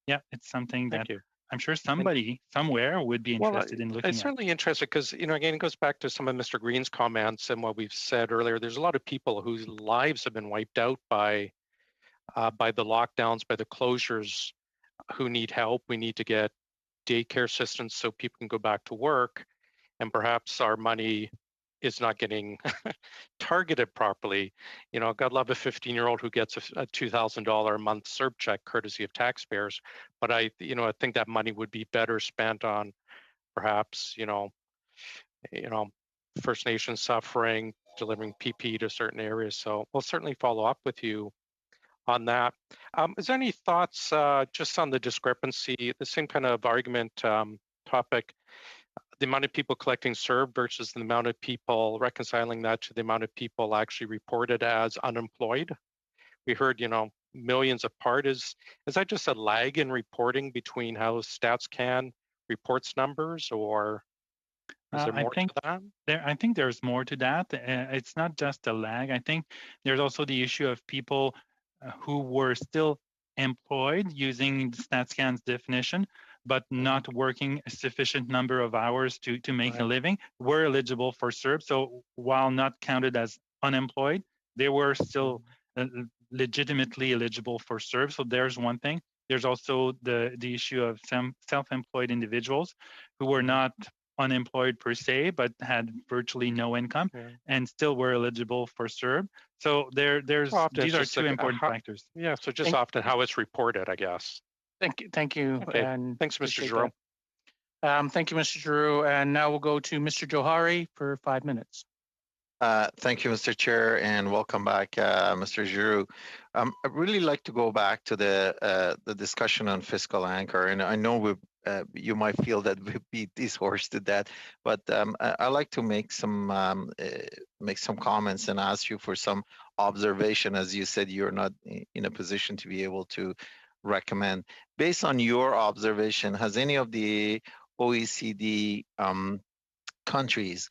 yeah, it's something that I'm sure somebody somewhere would be interested in looking at. I'm certainly interested because, again, it goes back to some of Mr. Green's comments and what we've said earlier. There's a lot of people whose lives have been wiped out by the lockdowns, by the closures, who need help. We need to get daycare assistance so people can go back to work, and perhaps our money is not getting targeted properly. God love a 15-year-old who gets a $2,000 a month CERB check courtesy of taxpayers, but I think that money would be better spent on perhaps First Nations suffering, delivering PPE to certain areas. So we'll certainly follow up with you on that. Is there any thoughts just on the discrepancy, the same kind of argument topic, the amount of people collecting CERB versus the amount of people, reconciling that to the amount of people actually reported as unemployed? We heard, millions apart. Is that just a lag in reporting between how StatsCan reports numbers, or is there more to that? I think there's more to that. It's not just a lag. I think there's also the issue of people who were still employed using StatsCan's definition, but not working a sufficient number of hours to make a living, were eligible for CERB. So while not counted as unemployed, they were still legitimately eligible for CERB. So there's one thing. There's also the issue of some self-employed individuals who were not unemployed per se, but had virtually no income and still were eligible for CERB. So these are two important factors. Yeah, so just often how it's reported, I guess. Thank you. Okay. And thanks, Mr. Giroux. Thank you, Mr. Giroux. And now we'll go to Mr. Johari for 5 minutes. Thank you, Mr. Chair, and welcome back, Mr. Giroux. I'd really like to go back to the discussion on fiscal anchor, and I know you might feel that we beat this horse to death, but I like to make some comments and ask you for some observation. As you said, you're not in a position to be able to recommend. Based on your observation, has any of the OECD countries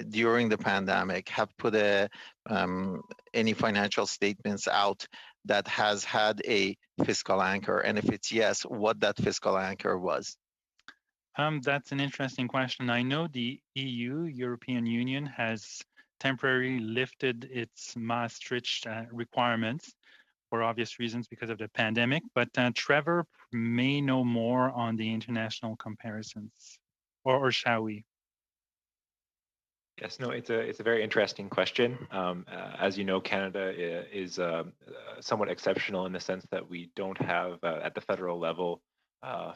during the pandemic have put any financial statements out that has had a fiscal anchor? And if it's yes, what that fiscal anchor was? That's an interesting question. I know the EU, European Union, has temporarily lifted its Maastricht requirements for obvious reasons because of the pandemic, but Trevor may know more on the international comparisons, or shall we? Yes, no, it's a very interesting question. As you know, Canada is somewhat exceptional in the sense that we don't have at the federal level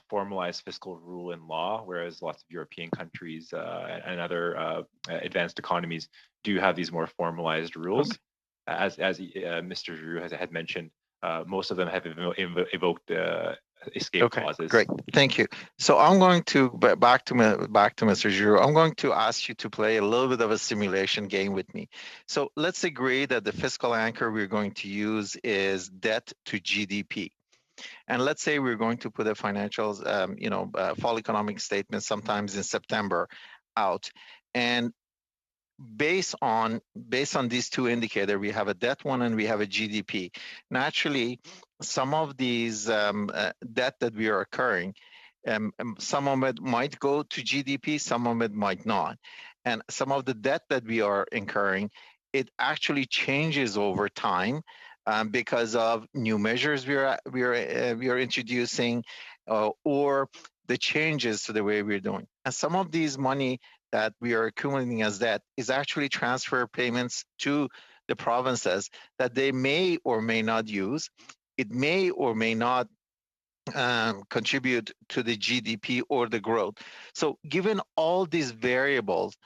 formalized fiscal rule in law, whereas lots of European countries and other advanced economies do have these more formalized rules. Okay. As Mr. Giroux had mentioned, most of them have evoked escape clauses. Great, thank you. So I'm going to back to Mr. Giroux. I'm going to ask you to play a little bit of a simulation game with me. So let's agree that the fiscal anchor we're going to use is debt to GDP. And let's say we're going to put a financials, fall economic statement sometimes in September out. And based on these two indicators, we have a debt one and we have a GDP. Naturally, some of these debt that we are incurring, some of it might go to GDP, some of it might not. And some of the debt that we are incurring, it actually changes over time because of new measures we are introducing or the changes to the way we're doing. And some of these money that we are accumulating as debt is actually transfer payments to the provinces that they may or may not use. It may or may not contribute to the GDP or the growth. So given all these variables,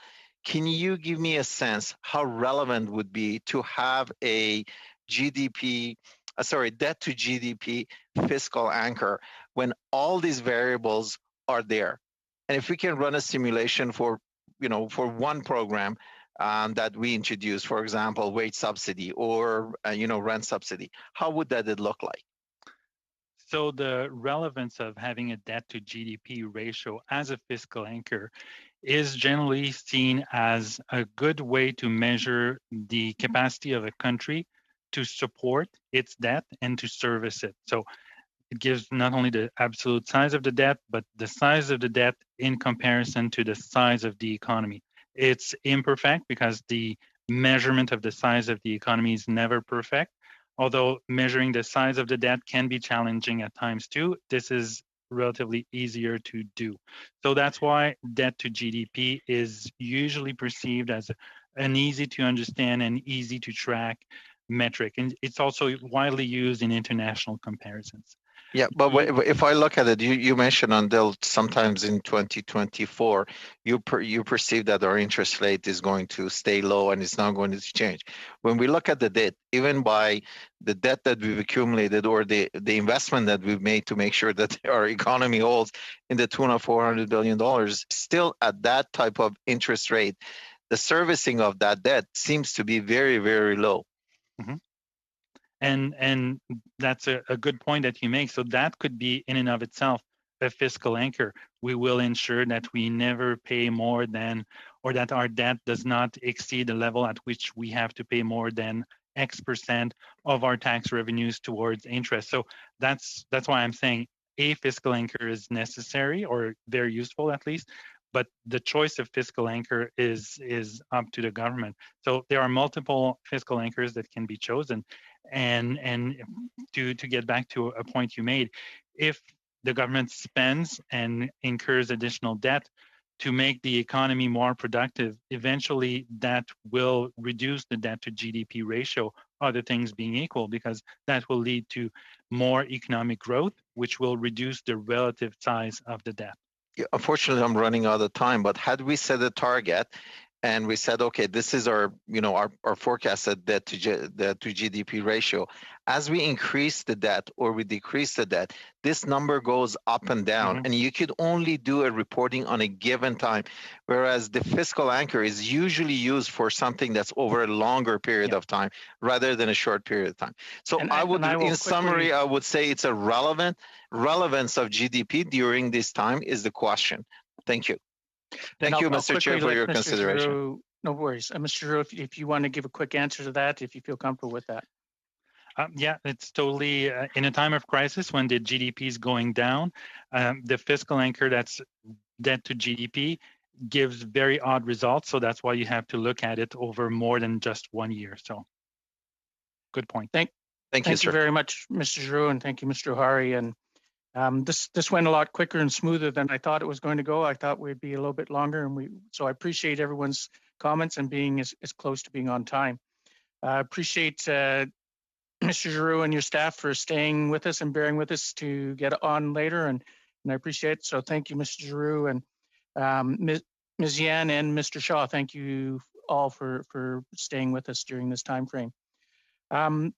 can you give me a sense how relevant would be to have a debt to GDP fiscal anchor when all these variables are there? And if we can run a simulation for one program that we introduce, for example, wage subsidy or rent subsidy, how would that look like? So the relevance of having a debt to GDP ratio as a fiscal anchor is generally seen as a good way to measure the capacity of a country to support its debt and to service it. So it gives not only the absolute size of the debt, but the size of the debt in comparison to the size of the economy. It's imperfect because the measurement of the size of the economy is never perfect. Although measuring the size of the debt can be challenging at times too, this is relatively easier to do. So that's why debt to GDP is usually perceived as an easy to understand and easy to track metric. And it's also widely used in international comparisons. Yeah, but if I look at it, you mentioned until sometimes in 2024, you perceive that our interest rate is going to stay low and it's not going to change. When we look at the debt, even by the debt that we've accumulated or the investment that we've made to make sure that our economy holds in the tune of $400 billion, still at that type of interest rate, the servicing of that debt seems to be very, very low. Mm-hmm. And that's a good point that you make. So that could be in and of itself a fiscal anchor. We will ensure that we never pay more than, or that our debt does not exceed the level at which we have to pay more than X% of our tax revenues towards interest. So that's why I'm saying a fiscal anchor is necessary, or very useful at least. But the choice of fiscal anchor is up to the government. So there are multiple fiscal anchors that can be chosen. And to get back to a point you made, if the government spends and incurs additional debt to make the economy more productive, eventually that will reduce the debt to GDP ratio, other things being equal, because that will lead to more economic growth, which will reduce the relative size of the debt. Unfortunately, I'm running out of time, but had we set a target and we said, okay, this is our, our forecasted debt to GDP ratio. As we increase the debt or we decrease the debt, this number goes up and down, and you could only do a reporting on a given time, whereas the fiscal anchor is usually used for something that's over a longer period of time rather than a short period of time. So in summary, I would say it's a relevance of GDP during this time is the question. Thank you. Thank you, Mr. Chair, for your consideration. Giroux, no worries. Mr. Giroux, if you want to give a quick answer to that, if you feel comfortable with that. Yeah, it's totally in a time of crisis when the GDP is going down, the fiscal anchor that's debt to GDP gives very odd results. So that's why you have to look at it over more than just 1 year. So good point. Thank you very much, Mr. Giroux, and thank you, Mr. O'Hari. And this went a lot quicker and smoother than I thought it was going to go. I thought we'd be a little bit longer, and so I appreciate everyone's comments and being as close to being on time. I appreciate Mr. Giroux and your staff for staying with us and bearing with us to get on later, and I appreciate it. So thank you, Mr. Giroux, and Ms. Yan and Mr. Shaw. Thank you all for staying with us during this time frame.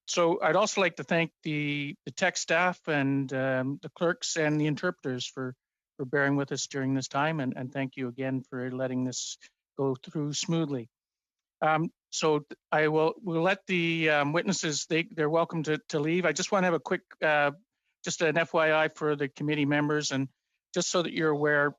So I'd also like to thank the tech staff and the clerks and the interpreters for bearing with us during this time, and thank you again for letting this go through smoothly. So we'll let the witnesses, they're welcome to leave. I just want to have a quick, just an FYI for the committee members, and just so that you're aware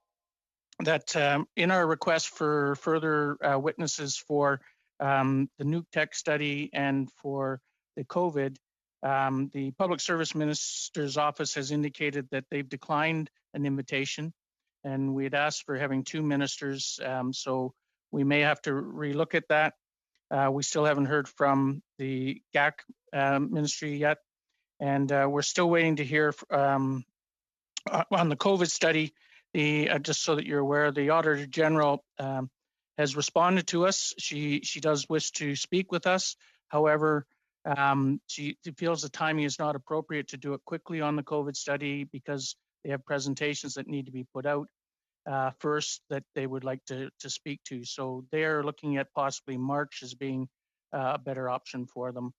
that in our request for further witnesses for the nuke tech study and for the COVID, the Public Service Minister's Office has indicated that they've declined an invitation, and we had asked for having 2 ministers, so we may have to relook at that. We still haven't heard from the GAC ministry yet, and we're still waiting to hear on the COVID study. Just so that you're aware, the Auditor General has responded to us. She does wish to speak with us. However, she feels the timing is not appropriate to do it quickly on the COVID study because they have presentations that need to be put out first that they would like to speak to. So they're looking at possibly March as being a better option for them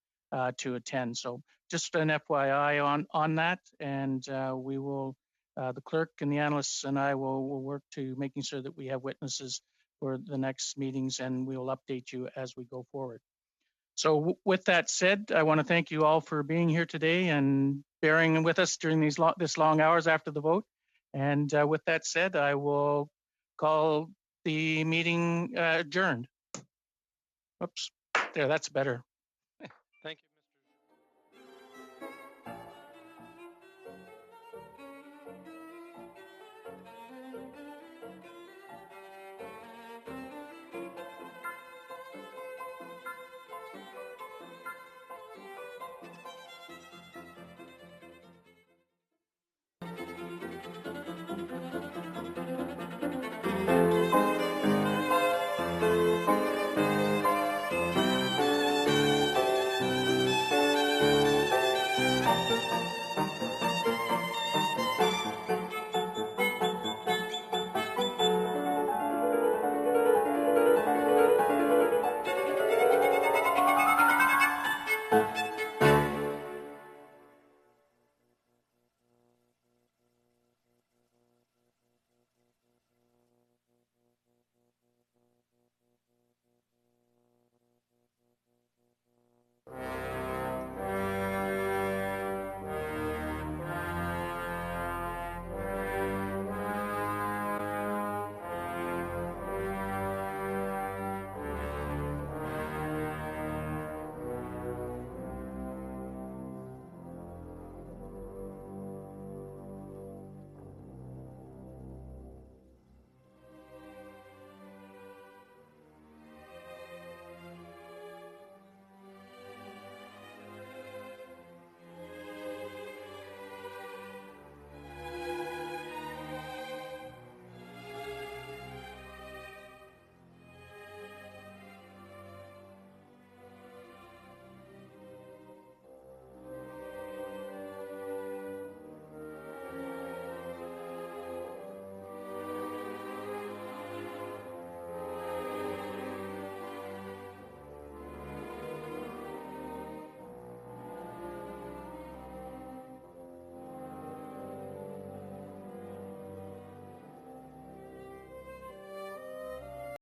to attend. So just an FYI on that, and we will. The clerk and the analysts and I will work to making sure that we have witnesses for the next meetings, and we will update you as we go forward. So with that said, I want to thank you all for being here today and bearing with us during this long hours after the vote. And with that said, I will call the meeting adjourned. Oops, there, that's better.